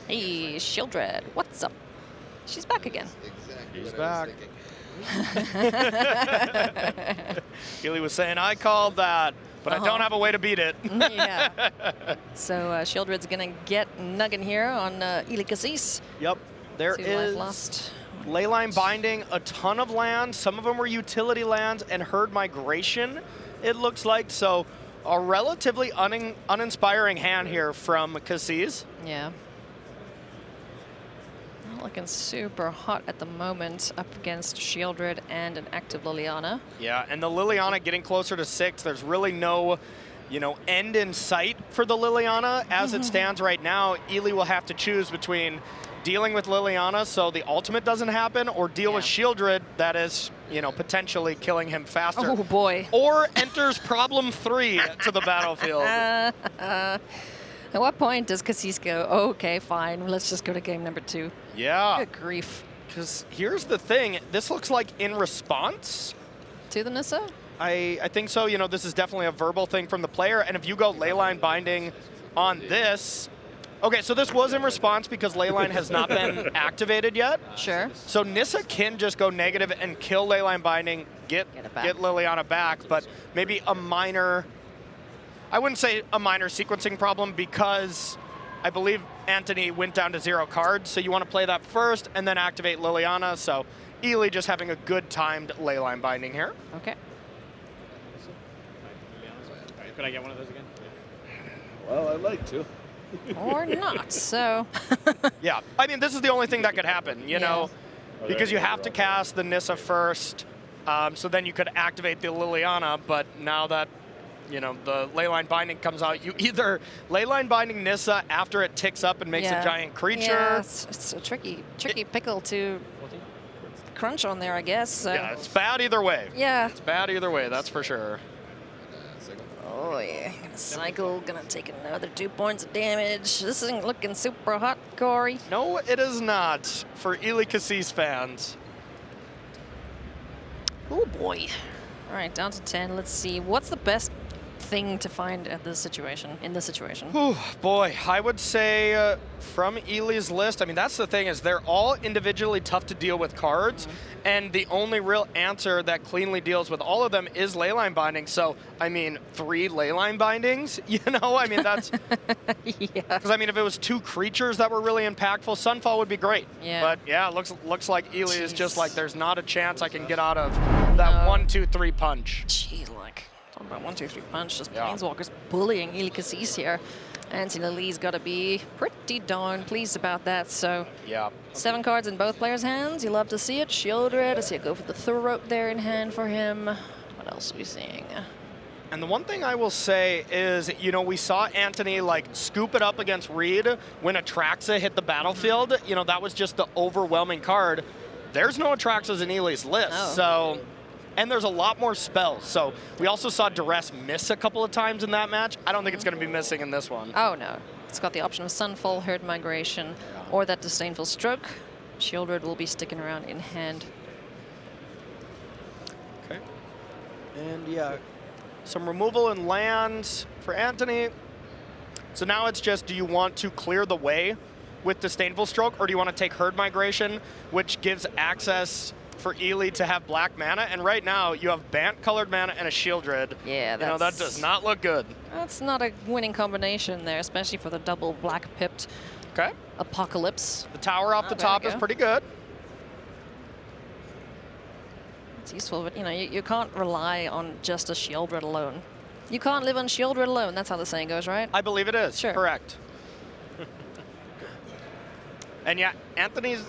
Hey, Shieldred, what's up? She's back again. Exactly. He's what I was back. thinking. Keely was saying, I called that, but I don't have a way to beat it. Yeah. So Shieldred's going to get Nuggin here on Kassis. Yep, there 2 is life lost. Leyline Binding, a ton of lands. Some of them were utility lands and Herd Migration, it looks like. So a relatively uninspiring hand here from Kassis. Yeah. Not looking super hot at the moment up against Shieldred and an active Liliana. Yeah, and the Liliana getting closer to 6. There's really no, you know, end in sight for the Liliana. As it stands right now, Ely will have to choose between dealing with Liliana so the ultimate doesn't happen, or deal with Shieldred that is, you know, potentially killing him faster. Oh boy. Or enters problem 3 to the battlefield. At what point does Kassis go, okay, fine, let's just go to game number 2? Yeah. Good grief. Because here's the thing, this looks like in response. To the Nissa? I think so. You know, this is definitely a verbal thing from the player, and if you go Leyline Binding on this, okay, so this was in response because Leyline has not been activated yet. Sure. So Nissa can just go negative and kill Leyline Binding, get Liliana back, but maybe a minor, I wouldn't say a minor sequencing problem, because I believe Anthony went down to 0 cards, so you want to play that first and then activate Liliana. So Ely just having a good timed Leyline Binding here. Okay. Could I get one of those again? Well, I'd like to. Or not, so. Yeah, I mean, this is the only thing that could happen, you know, because you have to cast the Nissa first, so then you could activate the Liliana, but now that, you know, the Leyline Binding comes out, you either Leyline Binding Nissa after it ticks up and makes a giant creature. Yeah, it's a tricky pickle to crunch on there, I guess. So. Yeah, it's bad either way. Yeah. It's bad either way, that's for sure. Oh yeah, gonna cycle, gonna take another 2 points of damage. This isn't looking super hot, Corey. No, it is not for Ely Kassis fans. Oh boy. All right, down to 10. Let's see. What's the best thing to find at this situation, in this situation? Whew, boy, I would say from Ely's list, I mean, that's the thing, is they're all individually tough to deal with cards, and the only real answer that cleanly deals with all of them is Leyline Binding. So, I mean, 3 Leyline Bindings, you know? I mean, that's... Yeah. Because, I mean, if it was 2 creatures that were really impactful, Sunfall would be great. Yeah. But, yeah, it looks like Ely is just like, there's not a chance I can get out of that 1, 2, 3 punch. Jeez, like, talking about 1, 2, 3 punch, just Planeswalkers bullying Kassis here. Anthony Lee's got to be pretty darn pleased about that. So Yeah. 7 cards in both players' hands. You love to see it. Shieldred, I see it go for the throat there in hand for him. What else are we seeing? And the one thing I will say is, you know, we saw Anthony like scoop it up against Reed when Atraxa hit the battlefield. You know, that was just the overwhelming card. There's no Atraxas in Ely's list, so, and there's a lot more spells. So we also saw Duress miss a couple of times in that match. I don't think it's going to be missing in this one. Oh no, it's got the option of Sunfall, Herd Migration, or that Disdainful Stroke. Shieldred will be sticking around in hand. Okay. And yeah, some removal and lands for Anthony. So now it's just, do you want to clear the way with Disdainful Stroke, or do you want to take Herd Migration, which gives access for Ely to have black mana? And right now, you have Bant colored mana and a Shieldred. Yeah, you know, that does not look good. That's not a winning combination there, especially for the double black pipped Apocalypse. The tower off the top is pretty good. It's useful, but you know, you can't rely on just a Shieldred alone. You can't live on Shieldred alone. That's how the saying goes, right? I believe it is. Sure. Correct. And yeah, Anthony's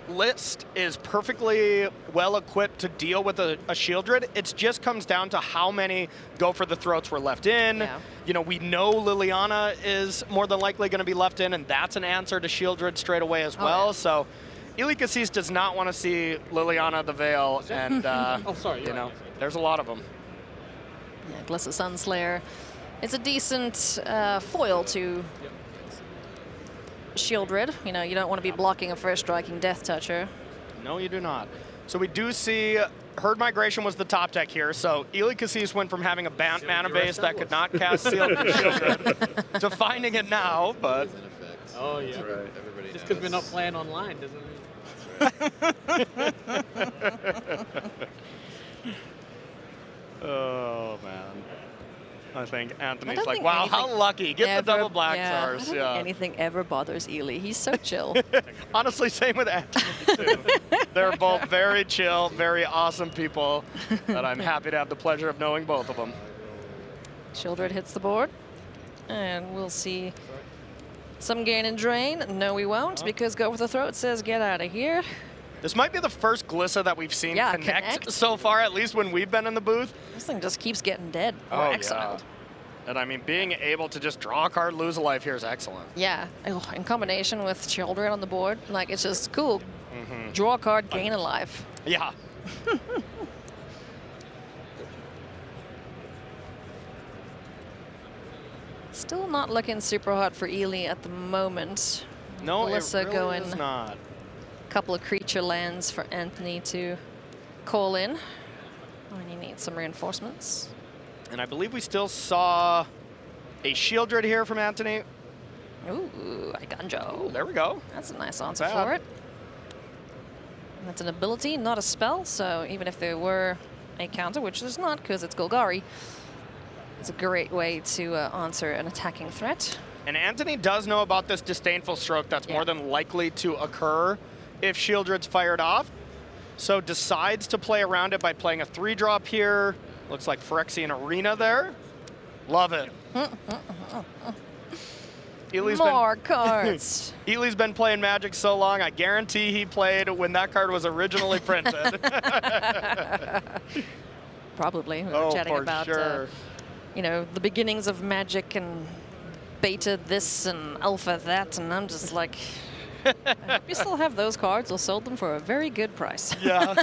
list is perfectly well equipped to deal with a Shieldred. It just comes down to how many go for the throats were left in. Yeah. You know, we know Liliana is more than likely going to be left in, and that's an answer to Shieldred straight away as well. Yeah. So Ely Kassis does not want to see Liliana the Veil, and Oh, sorry. you know, there's a lot of them. Yeah, Glissa Sunslayer. It's a decent foil to Shieldred. You know, you don't want to be blocking a first striking Death Toucher. No, you do not. So we do see Herd Migration was the top deck here. So Ely Kassis went from having a Bant mana base that could not cast Sealed Shieldred to finding it now, but... Oh, yeah. That's right. Everybody Just because we're knows. not playing online doesn't mean... Oh, man. I think Anthony's don't like, think wow, anything how lucky. Get the double black I stars. don't think anything ever bothers Ely. He's so chill. Honestly, same with Anthony, too. They're both very chill, very awesome people that I'm happy to have the pleasure of knowing both of them. Shieldred hits the board. And we'll see some gain and drain. No, we won't, because Go for the Throat says get out of here. This might be the first Glissa that we've seen Yeah, connect so far, at least when we've been in the booth. This thing just keeps getting dead or Oh, exiled. yeah. And I mean, being able to just draw a card, lose a life here is excellent. Yeah, oh, in combination with Shieldred on the board, like it's just cool. Draw a card, gain a life. Yeah. Still not looking super hot for Ely at the moment. No, Glissa it really going. is not. Couple of creature lands for Anthony to call in. And you need some reinforcements. And I believe we still saw a Shieldred here from Anthony. Ooh, Iganjo. There we go. That's a nice answer bad. for it. And that's an ability, not a spell, so even if there were a counter, which there's not because it's Golgari, it's a great way to answer an attacking threat. And Anthony does know about this Disdainful Stroke that's more than likely to occur if Shieldred's fired off. So decides to play around it by playing a 3-drop here. Looks like Phyrexian Arena there. Love it. More cards. Ely's been playing Magic so long, I guarantee he played when that card was originally printed. Probably. We were Oh, chatting for about, sure. you know, the beginnings of Magic and beta this and alpha that, and I'm just like, I hope you still have those cards or sold them for a very good price. Yeah.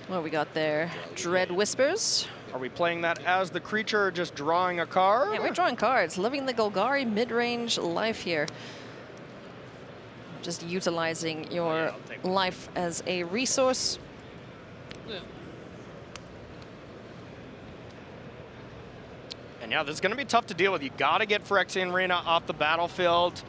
What we got there? Dread Whispers. Are we playing that as the creature or just drawing a card? Yeah, we're drawing cards. Loving the Golgari mid-range life here. Just utilizing your life as a resource. And yeah, this is going to be tough to deal with. You got to get Phyrexian Arena off the battlefield.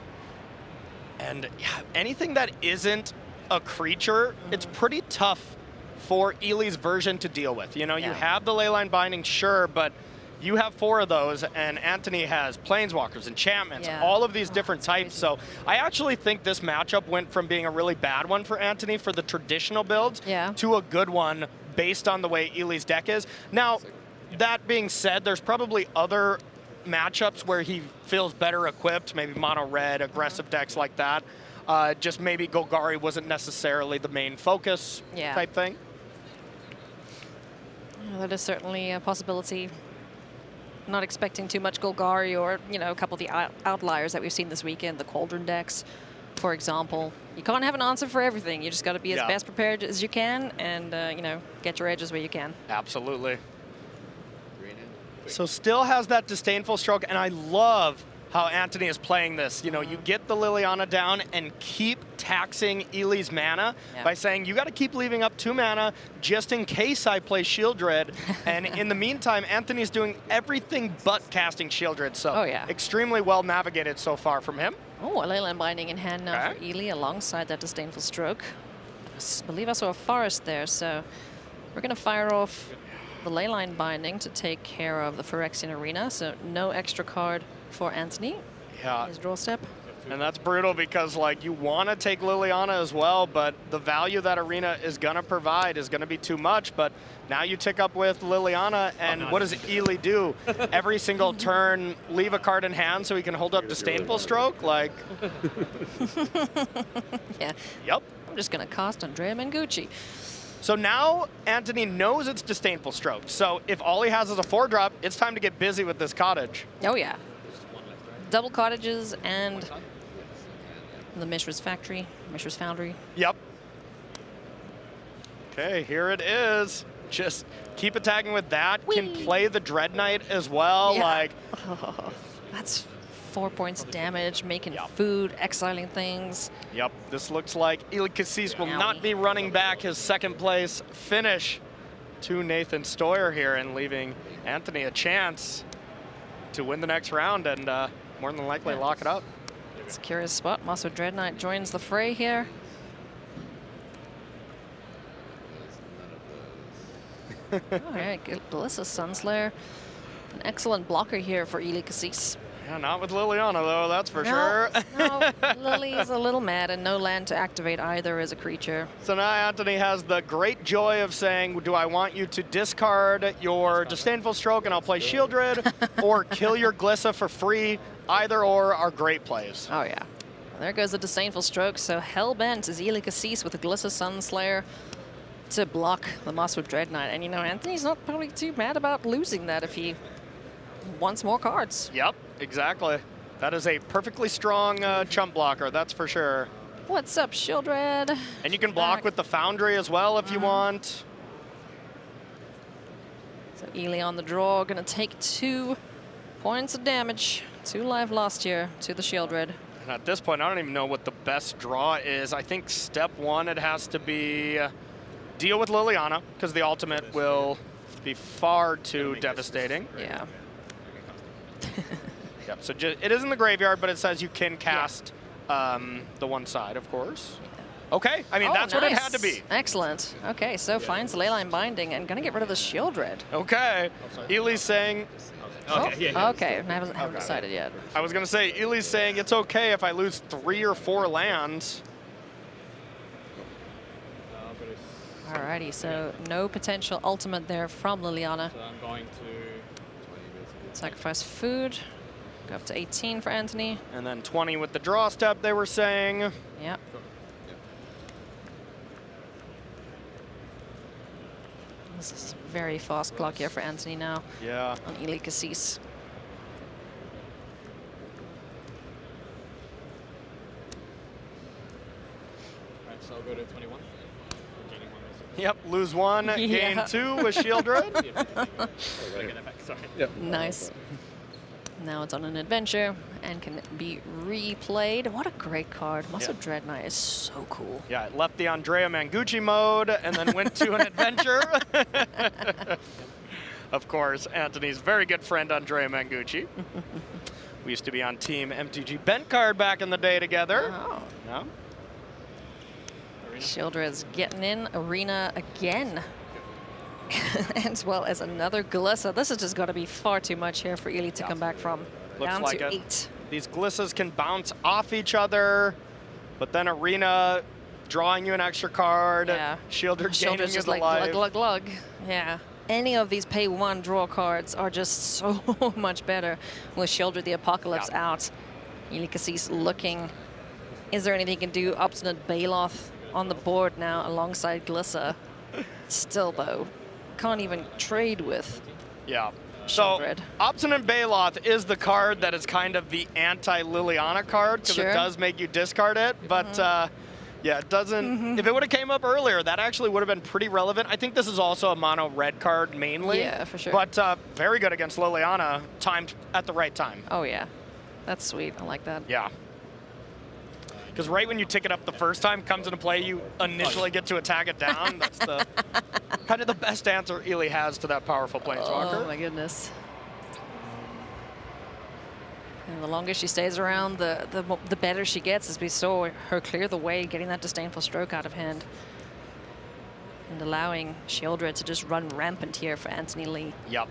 And yeah, anything that isn't a creature, it's pretty tough for Ely's version to deal with. You know, you have the Leyline Binding, sure, but you have 4 of those, and Anthony has Planeswalkers, Enchantments, all of these different types. So I actually think this matchup went from being a really bad one for Anthony for the traditional builds to a good one based on the way Ely's deck is. Now, that being said, there's probably other matchups where he feels better equipped, maybe mono red, aggressive decks like that. Just maybe Golgari wasn't necessarily the main focus type thing. Yeah, that is certainly a possibility. Not expecting too much Golgari or, you know, a couple of the outliers that we've seen this weekend, the Cauldron decks, for example. You can't have an answer for everything. You just got to be as best prepared as you can and, you know, get your edges where you can. Absolutely. So still has that disdainful stroke, and I love how Anthony is playing this. You know, you get the Liliana down and keep taxing Ely's mana by saying, you got to keep leaving up 2 mana just in case I play Shieldred. And in the meantime, Anthony's doing everything but casting Shieldred. So extremely well navigated so far from him. Oh, a Leyline Binding in hand now for Ely alongside that disdainful stroke. I believe I saw a forest there, so we're going to fire off the Leyline Binding to take care of the Phyrexian Arena, so no extra card for Anthony. His draw step. And that's brutal because, like, you want to take Liliana as well, but the value that Arena is going to provide is going to be too much. But now you tick up with Liliana, and what does Ely do? Every single turn, leave a card in hand so he can hold up Disdainful Stroke? Like... Yep. I'm just going to cast Andrea Mengucci. So now Anthony knows it's Disdainful Stroke. So if all he has is a 4-drop, it's time to get busy with this cottage. Oh, yeah. Double cottages and the Mishra's Factory, Mishra's Foundry. Yep. Okay, here it is. Just keep attacking with that. Whee! Can play the Dread Knight as well. Like, that's 4 points of damage, making food, exiling things. Yep, this looks like Ely Kassis will not be running back his 2nd place finish to Nathan Stoyer here and leaving Anthony a chance to win the next round and more than likely lock it up. It's a curious spot. Master Dread Knight joins the fray here. All right, good. Blissa Sunslayer. An excellent blocker here for Ely Kassis. Yeah, not with Liliana, though, that's for sure. No, Lily is a little mad and no land to activate either as a creature. So now Anthony has the great joy of saying, do I want you to discard your Disdainful Stroke and I'll play Shieldred, or kill your Glissa for free? Either or are great plays. Oh, yeah. Well, there goes the Disdainful Stroke. So hellbent is Ely Kassis with the Glissa Sunslayer to block the Master Dread Knight. And, you know, Anthony's not probably too mad about losing that if he wants more cards. Yep, exactly. That is a perfectly strong chump blocker, that's for sure. What's up, Shieldred? And you can block with the Foundry as well if you want. So Ely on the draw, gonna take 2 points of damage. 2 life lost here to the Shieldred. And at this point, I don't even know what the best draw is. I think step 1, it has to be deal with Liliana, because the ultimate will be far too devastating. Yeah. Yep, so it is in the graveyard, but it says you can cast the one side, of course. Okay, I mean, that's what it had to be. Excellent. Okay, so finds Leyline Binding and gonna get rid of the Shieldred. Okay, Ely's saying... Okay, I haven't decided yet. I was gonna say, Ely's saying it's okay if I lose 3 or 4 lands. Alrighty, so no potential ultimate there from Liliana. So I'm going to sacrifice food. Go up to 18 for Anthony. And then 20 with the draw step, they were saying. Yep. This is a very fast clock here for Anthony now. Yeah. On Ely Kassis. Alright, so I'll go to 21. Yep, lose 1, gain 2 with Shieldred. Nice. Now it's on an adventure and can be replayed. What a great card. Master Dread Knight is so cool. Yeah, it left the Andrea Mengucci mode and then went to an adventure. Of course, Anthony's very good friend, Andrea Mengucci. We used to be on Team MTG Bent Card back in the day together. Oh. Yeah. Shieldred's getting in. Arena again. As well as another Glissa. This has just got to be far too much here for Ely to come back from. Looks Down like to it. 8. These Glissas can bounce off each other, but then Arena drawing you an extra card. Yeah. Shieldred gaining you just the like life. glug, glug, glug. Yeah. any of these pay 1 draw cards are just so much better with Shieldred the Apocalypse out. Kassis looking. Is there anything he can do? Obstinate Baloth on the board now alongside Glissa. Still, though, can't even trade with. Yeah. So, Shieldred. Obstinate Baloth is the card that is kind of the anti-Liliana card, because it does make you discard it, but yeah, it doesn't. If it would have came up earlier, that actually would have been pretty relevant. I think this is also a mono red card mainly. Yeah, for sure. But very good against Liliana, timed at the right time. Oh, yeah. That's sweet. I like that. Yeah. Because right when you tick it up the first time, comes into play, you initially get to attack it down. That's the kind of the best answer Ely has to that powerful Planeswalker. Oh, my goodness. And the longer she stays around, the better she gets, as we saw her clear the way, getting that Disdainful Stroke out of hand. And allowing Shieldred to just run rampant here for Anthony Lee. Yep.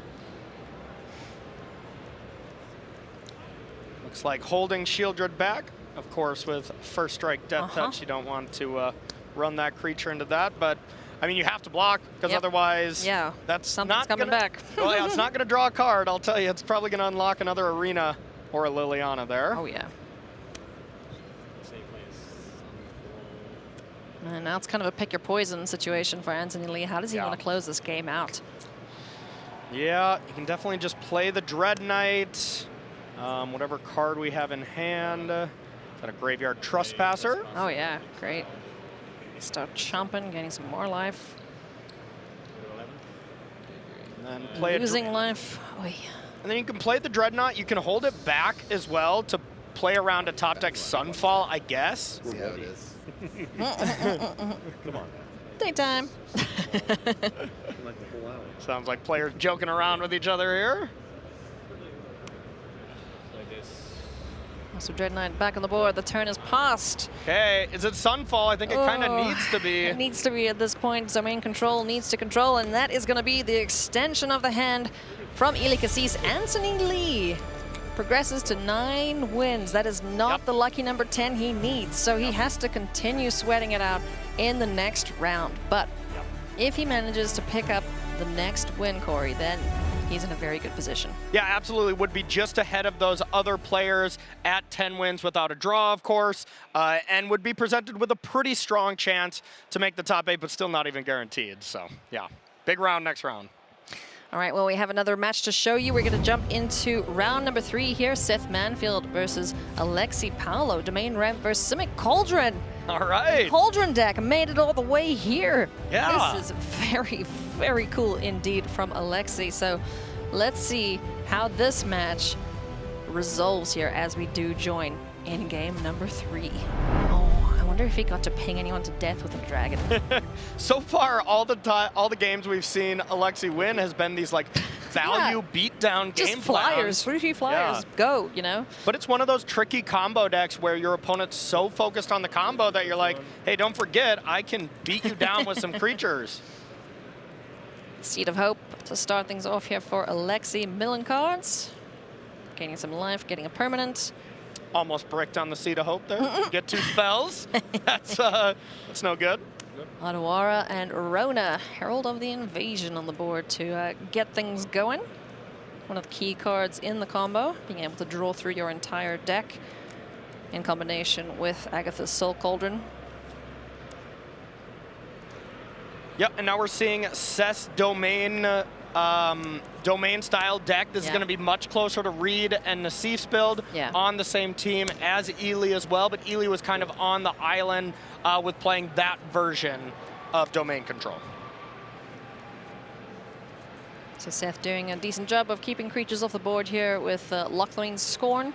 Looks like holding Shieldred back. Of course, with first strike Death Touch, you don't want to run that creature into that. But, I mean, you have to block, because otherwise that's something's not coming back. Well, yeah, it's not going to draw a card, I'll tell you. It's probably going to unlock another Arena or a Liliana there. Oh, yeah. And now it's kind of a pick your poison situation for Anthony Lee. How does he want to close this game out? Yeah, you can definitely just play the Dread Knight, whatever card we have in hand. Is that a Graveyard Trespasser? Oh, yeah, great. Start chomping, getting some more life. And then play losing life. Oy. And then you can play the Dreadnought. You can hold it back as well to play around a top deck Sunfall, I guess. See how it is. Come on. Daytime. Sounds like players joking around with each other here. So Dread Knight back on the board. The turn is passed. Okay, is it Sunfall? I think it kind of needs to be. It needs to be at this point. Domain control needs to control, and that is going to be the extension of the hand from Kassis. Anthony Lee progresses to 9 wins. That is not the lucky number 10 he needs, so he has to continue sweating it out in the next round. But if he manages to pick up the next win, Corey, then he's in a very good position. Yeah, absolutely. Would be just ahead of those other players at 10 wins without a draw, of course, and would be presented with a pretty strong chance to make the top 8, but still not even guaranteed. So, yeah, big round next round. All right, well, we have another match to show you. We're going to jump into round number 3 here. Seth Manfield versus Alexey Paulot. Domain Ramp versus Simic Cauldron. All right. Cauldron deck made it all the way here. Yeah. This is very, very cool indeed from Alexey. So let's see how this match resolves here as we do join in game number 3. Oh, I wonder if he got to ping anyone to death with a dragon. So far, all the games we've seen Alexey win has been these like value beatdown Just game flyers, plans. 3 flyers, go, you know? But it's one of those tricky combo decks where your opponent's so focused on the combo that you're like, hey, don't forget, I can beat you down with some creatures. Seed of Hope to start things off here for Alexey. Milling cards, gaining some life, getting a permanent. Almost bricked on the Seed of Hope there. Get 2 spells. That's no good. Adawara and Rona, Herald of the Invasion on the board to get things going. One of the key cards in the combo, being able to draw through your entire deck in combination with Agatha's Soul Cauldron. Yep, and now we're seeing Seth's domain style deck. This is going to be much closer to Reed and Nassif's build on the same team as Ely as well, but Ely was kind of on the island with playing that version of domain control. So Seth doing a decent job of keeping creatures off the board here with Locthwain's Scorn.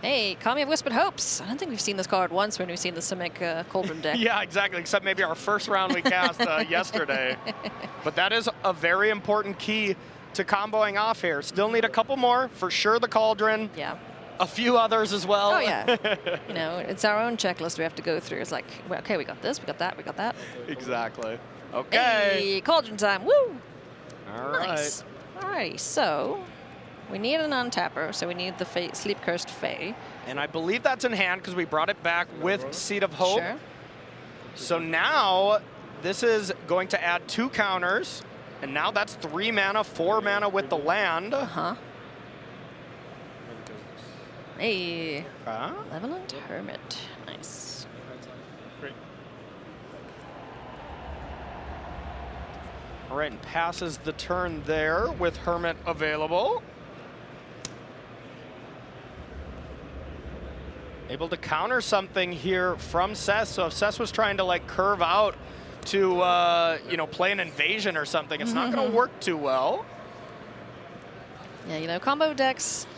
Hey, Kami of Whispered Hopes. I don't think we've seen this card once when we've seen the Simic Cauldron deck. Yeah, exactly, except maybe our first round we cast yesterday. But that is a very important key to comboing off here. Still need a couple more, for sure the Cauldron. Yeah. A few others as well. Oh, yeah. You know, it's our own checklist we have to go through. It's like, well, okay, we got this, we got that, we got that. Exactly. Okay. Hey, Cauldron time, woo! All nice. right. All right, so we need an untapper, so we need the Sleep Cursed Fae. And I believe that's in hand because we brought it back with Seed of Hope. Sure. So now this is going to add 2 counters And now that's 3 mana, 4 mana with the land. Hey, Okay. Malevolent Hermit. Nice. Great. All right, and passes the turn there with Hermit available. Able to counter something here from Seth. So if Seth was trying to like curve out to, you know, play an invasion or something, it's not going to work too well. Yeah, you know, combo decks,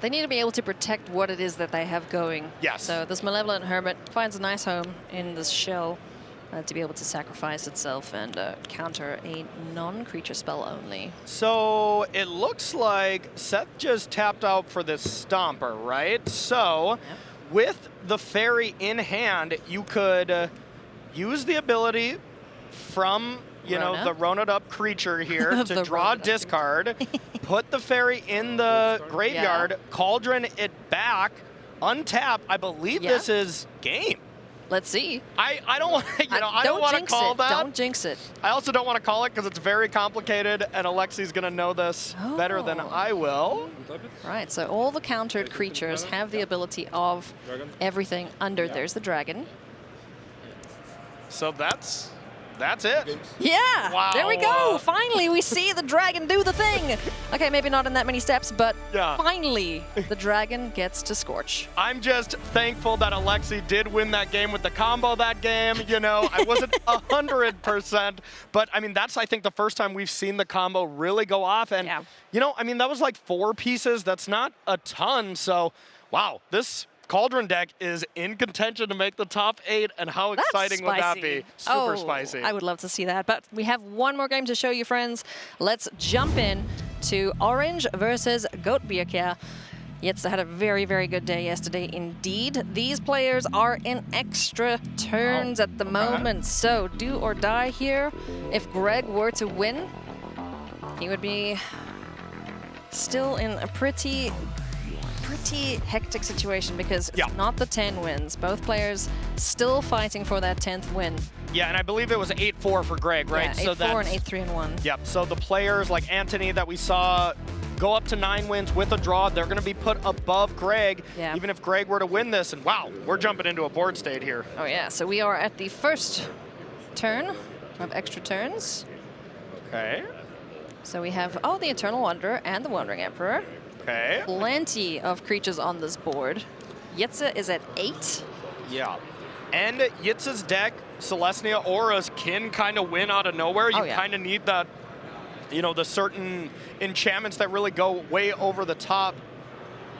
they need to be able to protect what it is that they have going. Yes. So this Malevolent Hermit finds a nice home in this shell to be able to sacrifice itself and counter a non-creature spell only. So it looks like Seth just tapped out for this Stomper, right? So with the fairy in hand, you could use the ability from, you know, the Rona'd up creature here to draw a discard, put the fairy in the graveyard, Cauldron it back, untap. I believe this is game. Let's see. I don't want to, you know, I don't want to call that. Don't jinx it. I also don't want to call it because it's very complicated, and Alexey's going to know this better than I will. Right, so all the countered creatures have the ability of everything under. There's the dragon. So that's it. Yeah, Wow. there we go. Finally, we see the dragon do the thing. Okay, maybe not in that many steps, but finally, the dragon gets to Scorch. I'm just thankful that Alexey did win that game with the combo that game. You know, I wasn't 100%, but I mean, that's, I think, the first time we've seen the combo really go off. And, you know, I mean, that was like 4 pieces. That's not a ton. So, wow, this Cauldron deck is in contention to make the top 8, and how exciting would that be? Super spicy. I would love to see that, but we have one more game to show you, friends. Let's jump in to Orange versus Goutbeek here. Jitse had a very, very good day yesterday indeed. These players are in extra turns at the moment, so do or die here. If Greg were to win, he would be still in a pretty hectic situation because it's not the 10 wins. Both players still fighting for that 10th win. Yeah, and I believe it was 8-4 for Greg, right? Yeah, 8-4 and 8-3-1. Yep, so the players like Anthony that we saw go up to 9 wins with a draw, they're going to be put above Greg, even if Greg were to win this. And wow, we're jumping into a board state here. Oh yeah, so we are at the first turn of extra turns. Okay. So we have, the Eternal Wanderer and the Wandering Emperor. Okay. Plenty of creatures on this board. Jitse is at 8. Yeah. And Jitse's deck, Selesnya auras can kind of win out of nowhere. You kind of need that, you know, the certain enchantments that really go way over the top.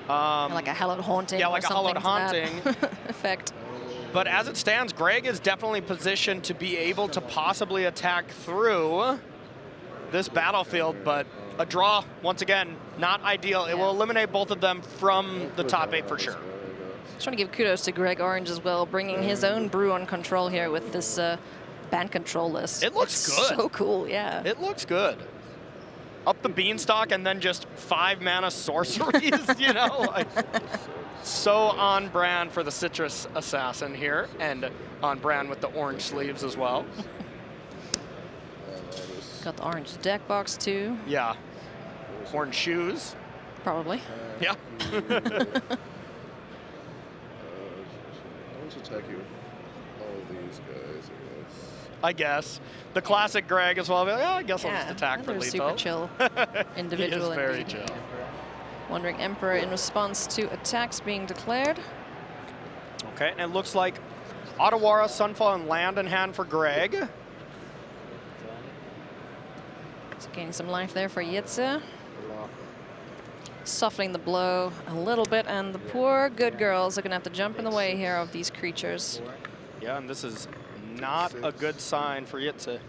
Like a Hallowed Haunting. Yeah, like a Hallowed Haunting. Effect. But as it stands, Greg is definitely positioned to be able to possibly attack through this battlefield, but a draw, once again, not ideal. It will eliminate both of them from the top 8 for sure. Just want to give kudos to Greg Orange as well, bringing his own brew on control here with this Bant control list. It looks good. So cool, yeah. It looks good. Up the beanstalk and then just 5 mana sorceries, you know? Like, so on brand for the Citrus Assassin here, and on brand with the orange sleeves as well. Got the orange deck box too. Yeah. Orange shoes. Probably. Yeah. I'll just attack you. All of these guys, I guess. The classic Greg as well. I guess I'll just attack for another lethal. super chill individual. He is very indeed. chill. Wandering Emperor in response to attacks being declared. Okay, and it looks like Otawara, Sunfall, and land in hand for Greg. Gaining some life there for Jitse. Softening the blow a little bit, and the poor good girls are going to have to jump in the way here of these creatures. Yeah, and this is not a good sign for Jitse.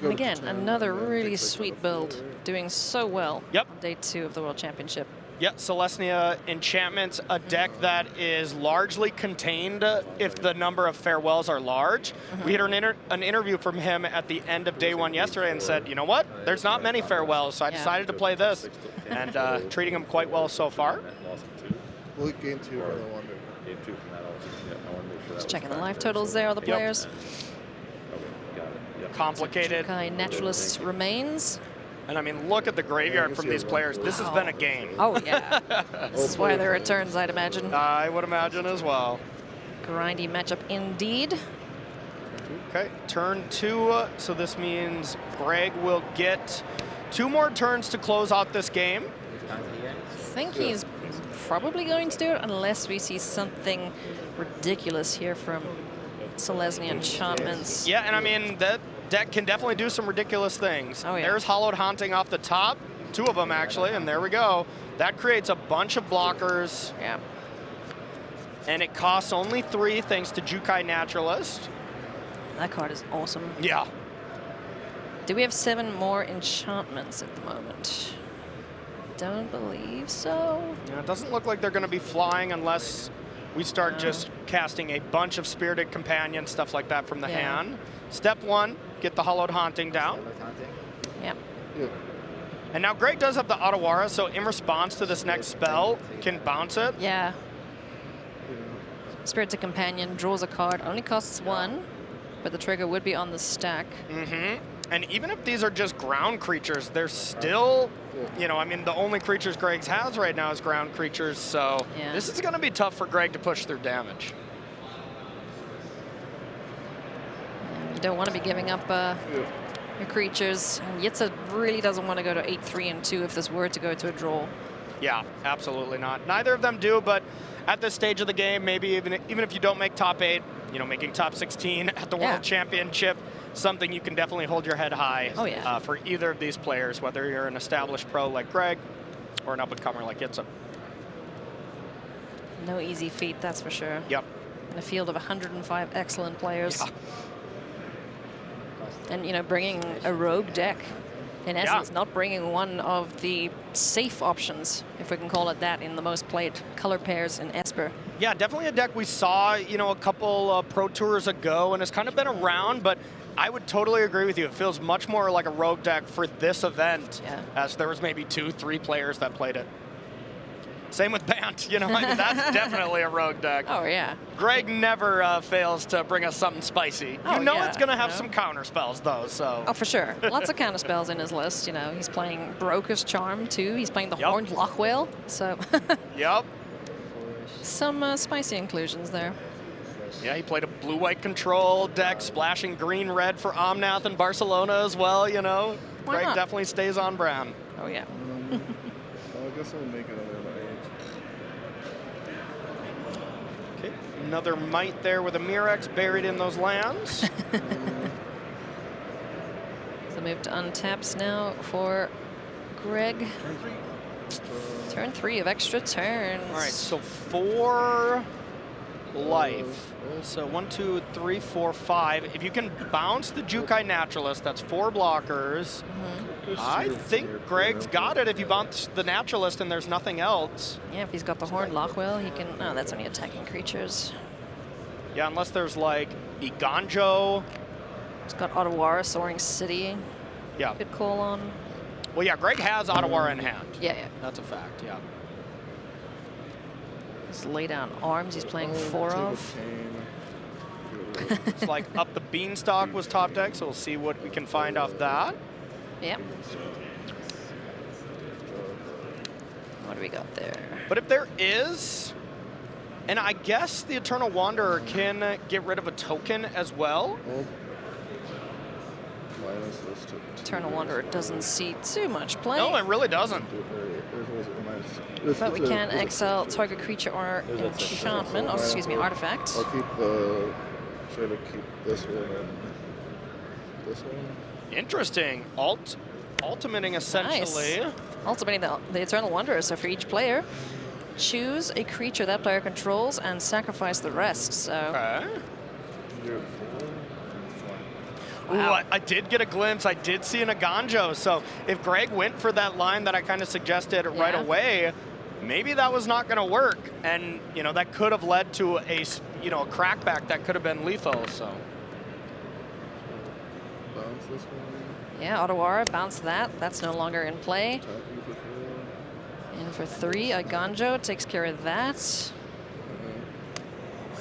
And again, another really sweet build, doing so well on day 2 of the World Championship. Yep, Selesnya Enchantments, a deck that is largely contained if the number of farewells are large. We had an interview from him at the end of day 1 yesterday and said, you know what, there's not many farewells, so I decided to play this. And treating him quite well so far. Well, game 2 for the Wonder. Game 2 from that also. Yeah, I want to make Just checking the life totals there, all the players. Complicated. Jukai Naturalist remains. And I mean, look at the graveyard from these players. This has been a game. Oh, yeah. This is why there are turns, I'd imagine. I would imagine as well. Grindy matchup indeed. Okay, turn 2. So this means Greg will get 2 more turns to close out this game. I think he's probably going to do it unless we see something ridiculous here from Selesnya Enchantments. Yeah, and I mean, that deck can definitely do some ridiculous things. Oh, yeah. There's Hollowed Haunting off the top, 2 of them actually, and there we go. That creates a bunch of blockers. Yeah. And it costs only 3 thanks to Jukai Naturalist. That card is awesome. Yeah. Do we have 7 more enchantments at the moment? Don't believe so. Yeah, it doesn't look like they're going to be flying unless we start just casting a bunch of Spirited Companions, stuff like that from the hand. Step 1, get the Hollowed Haunting down. Yep. And now Greg does have the Otawara, so in response to this next spell, can bounce it. Yeah. Spirited Companion draws a card, only costs 1, but the trigger would be on the stack. And even if these are just ground creatures, they're still, you know, I mean, the only creatures Greg has right now is ground creatures, so this is going to be tough for Greg to push through damage. You don't want to be giving up your creatures. And Jitse really doesn't want to go to 8-3 and 2 if this were to go to a draw. Yeah, absolutely not. Neither of them do, but at this stage of the game, maybe even if you don't make top 8, you know, making top 16 at the World Championship, something you can definitely hold your head high for either of these players, whether you're an established pro like Greg or an up-and-comer like Jitse. No easy feat, that's for sure. Yep. In a field of 105 excellent players. Yeah. And, you know, bringing a rogue deck. In essence, not bringing one of the safe options, if we can call it that, in the most played color pairs in Esper. Yeah, definitely a deck we saw, you know, a couple Pro Tours ago, and it's kind of been around, but I would totally agree with you. It feels much more like a rogue deck for this event, as there was maybe 2-3 players that played it. Same with Bant, you know, I mean, that's definitely a rogue deck. Oh, yeah. Greg never fails to bring us something spicy. Oh, you know yeah, it's going to have some counter spells, though, so. Oh, for sure. Lots of counter spells in his list, you know. He's playing Broker's Charm, too. He's playing the Horned Lochwhale, so. Yep. Some spicy inclusions there. Yeah, he played a blue-white control deck, splashing green-red for Omnath and Barcelona as well, you know. Why Greg not? definitely stays on brand. Oh, yeah. I guess I'll make another night. Okay, another Might there with a Mirex buried in those lands. So move to untaps now for Greg. Turn 3 of extra turns. All right, so 4 life. So 1, 2, 3, 4, 5. If you can bounce the Jukai Naturalist, that's 4 blockers. I think Greg's got it if you bounce the Naturalist and there's nothing else. Yeah, if he's got the Horned Lochwhale, he can. Oh, that's only attacking creatures. Yeah, unless there's like Iganjo. He's got Otawara, Soaring City. Yeah. Could call on. Well, yeah, Greg has Otawara in hand. Yeah, yeah. That's a fact, yeah. Let's lay down arms. He's playing 4 of. It's like Up the Beanstalk was top deck, so we'll see what we can find off that. Yep. What do we got there? But if there is, and I guess the Eternal Wanderer can get rid of a token as well. Minus this to Eternal Wanderer doesn't see too much play. No, it really doesn't. But we can exile target creature or enchantment, or excuse me, artifact. I'll keep the, try to keep this one and this one. Interesting. Ultimating essentially. Nice. Ultimating the Eternal Wanderer. So for each player, choose a creature that player controls and sacrifice the rest. So. Okay. Beautiful. Ooh, I did get a glimpse. I did see an Iganjo. So if Greg went for that line that I kind of suggested right away, maybe that was not going to work. And, you know, that could have led to a, you know, a crackback that could have been lethal. So. Bounce this one. Yeah, Otawara, bounce that. That's no longer in play. Attack you for 4. In for 3, Iganjo takes care of that.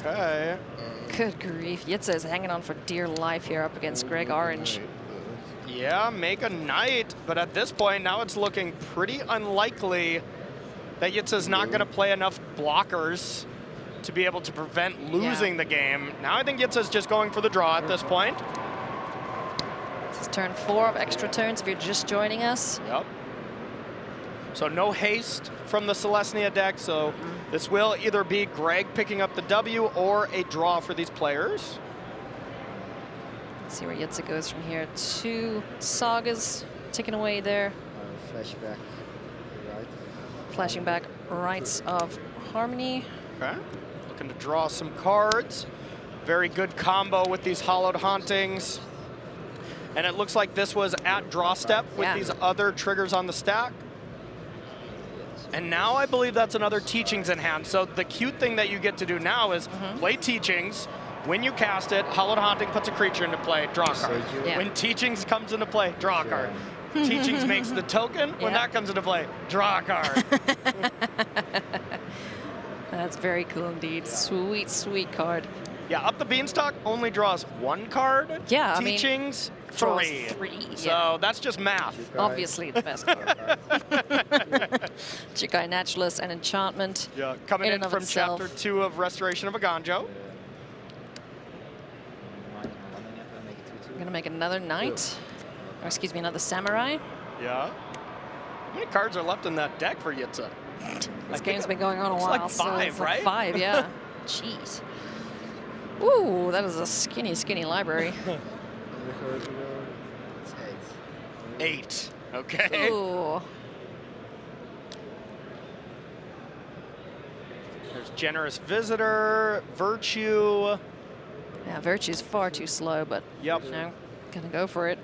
Okay. Good grief. Jitse is hanging on for dear life here up against Greg Orange. Yeah, make a knight, but at this point, now it's looking pretty unlikely that Jitse's not going to play enough blockers to be able to prevent losing the game. Now I think Jitse's just going for the draw at this point. This is turn 4 of extra turns if you're just joining us. Yep. So no haste from the Selesnya deck, so this will either be Greg picking up the W or a draw for these players. Let's see where Jitse goes from here. 2 sagas taken away there. Flashback right. Flashing back Rites of Harmony. Okay. Looking to draw some cards. Very good combo with these Hallowed Hauntings. And it looks like this was at draw step with these other triggers on the stack. And now I believe that's another Teachings in hand. So the cute thing that you get to do now is play Teachings. When you cast it, Hallowed Haunting puts a creature into play, draw a card. Yeah. When Teachings comes into play, draw a card. Teachings makes the token. When that comes into play, draw a card. That's very cool indeed. Sweet, sweet card. Yeah, Up the Beanstalk only draws 1 card. Yeah, Teachings, draws 3. 3. So that's just math. Obviously the best card. Chikai Naturalist and Enchantment. Yeah, coming in and of from itself. Chapter 2 of Restoration of Aganjo. I'm gonna make another knight. Or excuse me, another samurai. Yeah. How many cards are left in that deck for Jitse? This game's been going on a it's while. like so 5, it's right? Like 5, yeah. Jeez. Ooh, that is a skinny, skinny library. It's 8. Okay. Ooh. There's Generous Visitor, Virtue. Yeah, Virtue's far too slow, but Yep. you know, gonna go for it.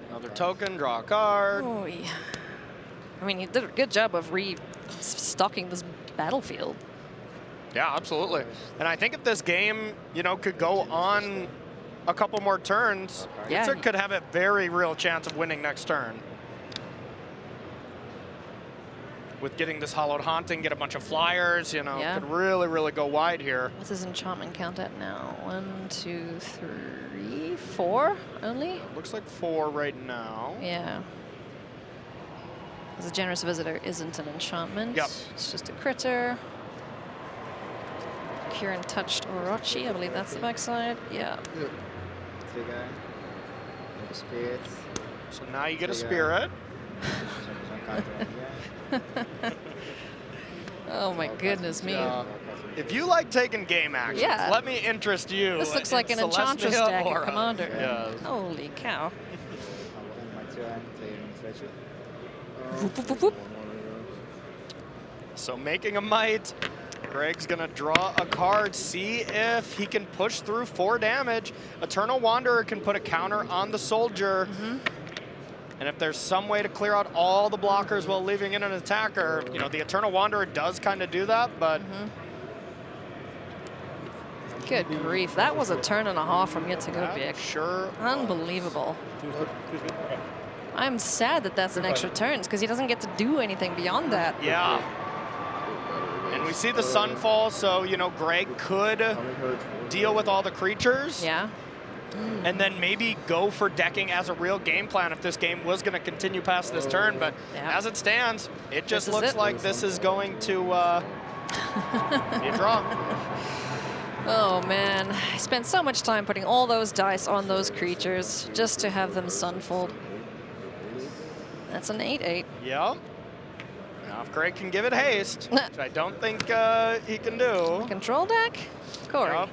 Another token, draw a card. Oh, yeah. I mean, you did a good job of restocking this battlefield. Yeah, absolutely. And I think if this game, you know, could go on a couple more turns, Yeah. Jitse could have a very real chance of winning next turn. With getting this Hallowed Haunting, get a bunch of flyers, you know, Yeah. could really, really go wide here. What's his enchantment count at now? 1, 2, 3, 4 only? Looks like 4 right now. Yeah. Because a Generous Visitor isn't an enchantment. Yep. It's just a critter. Kieran touched Orochi. I believe that's the backside. Yeah. Trigger. Spirit. So now you get a Spirit. Oh my goodness me. If you like taking game actions, Yeah. let me interest you. This looks like an in Enchantress Selesnya deck in Aura. Commander. Yes. Holy cow. My turn, playing Fletcher. Whoop, whoop, whoop, whoop. So making a might. Greg's gonna draw a card, see if he can push through 4 damage. Eternal Wanderer can put a counter on the soldier. And if there's some way to clear out all the blockers while leaving in an attacker, you know, the Eternal Wanderer does kind of do that, but Good grief. That was a turn and a half from Jitse that Goutbeek. sure. Unbelievable. I'm sad that that's an extra turns because he doesn't get to do anything beyond that. Yeah. And we see the sunfall, so, you know, Greg could deal with all the creatures. Yeah. And then maybe go for decking as a real game plan if this game was going to continue past this turn. But Yeah. as it stands, it just This is looks it. like this is going to be a draw. Oh man, I spent so much time putting all those dice on those creatures just to have them sunfold. That's an 8/8. Yep. Now if Greg can give it haste, which I don't think he can do. Control deck? Corey, Yep.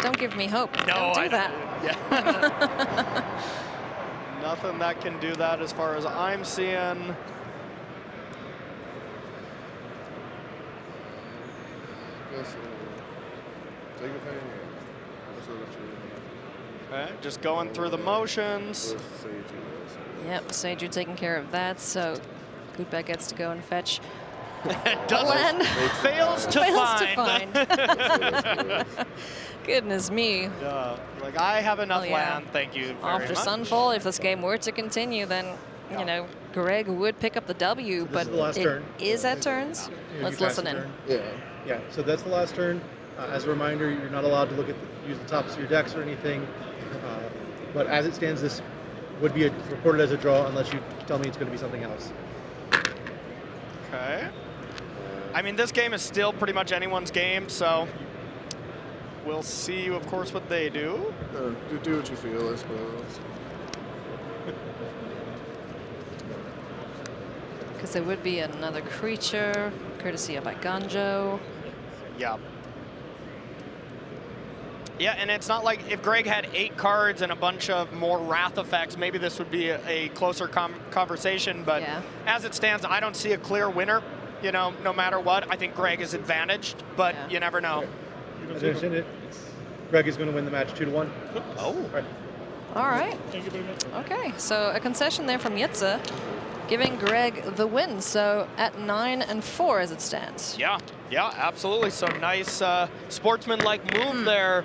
don't give me hope. No, don't do I that. Yeah. Nothing that can do that as far as I'm seeing. Take your time. Okay, just going through the motions. Yep, Seiju taking care of that, so Goutbeek gets to go and fetch. Doesn't- Land. fails to find. Goodness me. Like, I have enough Oh, yeah. land, thank you very After much. Sunfall, if this game were to continue, then you know, Greg would pick up the W, This but is the last it turn. is at turns. You Let's pass listen the in. turn. Yeah. Yeah, so that's the last turn. As a reminder, you're not allowed to look at use the tops of your decks or anything. But as it stands, this would be reported as a draw unless you tell me it's going to be something else. Okay. I mean, this game is still pretty much anyone's game, so we'll see, of course, what they do. Do what you feel, I suppose. Because there would be another creature, courtesy of Iganjo. Yeah. Yeah, and it's not like if Greg had 8 cards and a bunch of more Wrath effects, maybe this would be a closer conversation. But Yeah. as it stands, I don't see a clear winner. You know, no matter what, I think Greg is advantaged, but Yeah. you never know. As I understand it, Greg is going to win the match 2-1. Oh. Right. All right. Thank you very much. Okay, so a concession there from Jitse, giving Greg the win. So at 9-4 as it stands. Yeah, yeah, absolutely. So nice sportsman-like move there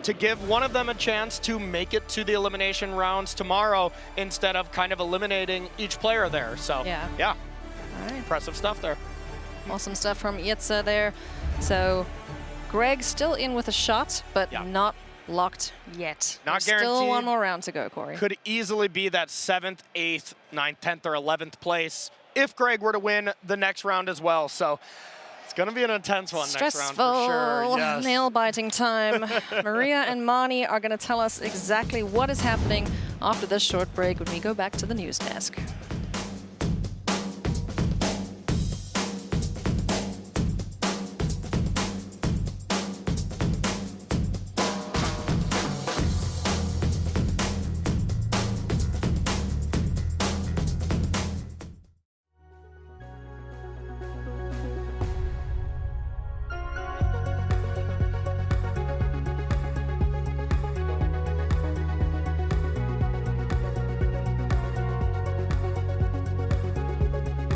to give one of them a chance to make it to the elimination rounds tomorrow instead of kind of eliminating each player there. So Yeah. yeah, All right. impressive stuff there. Awesome stuff from Jitse there. So Greg still in with a shot, but Yeah. not locked yet. Not There's Still guaranteed. one more round to go, Corey. Could easily be that 7th, 8th, 9th, 10th, or 11th place if Greg were to win the next round as well. So it's going to be an intense one next round Stressful, for sure. Yes. nail-biting time. Maria and Mani are going to tell us exactly what is happening after this short break when we go back to the news desk.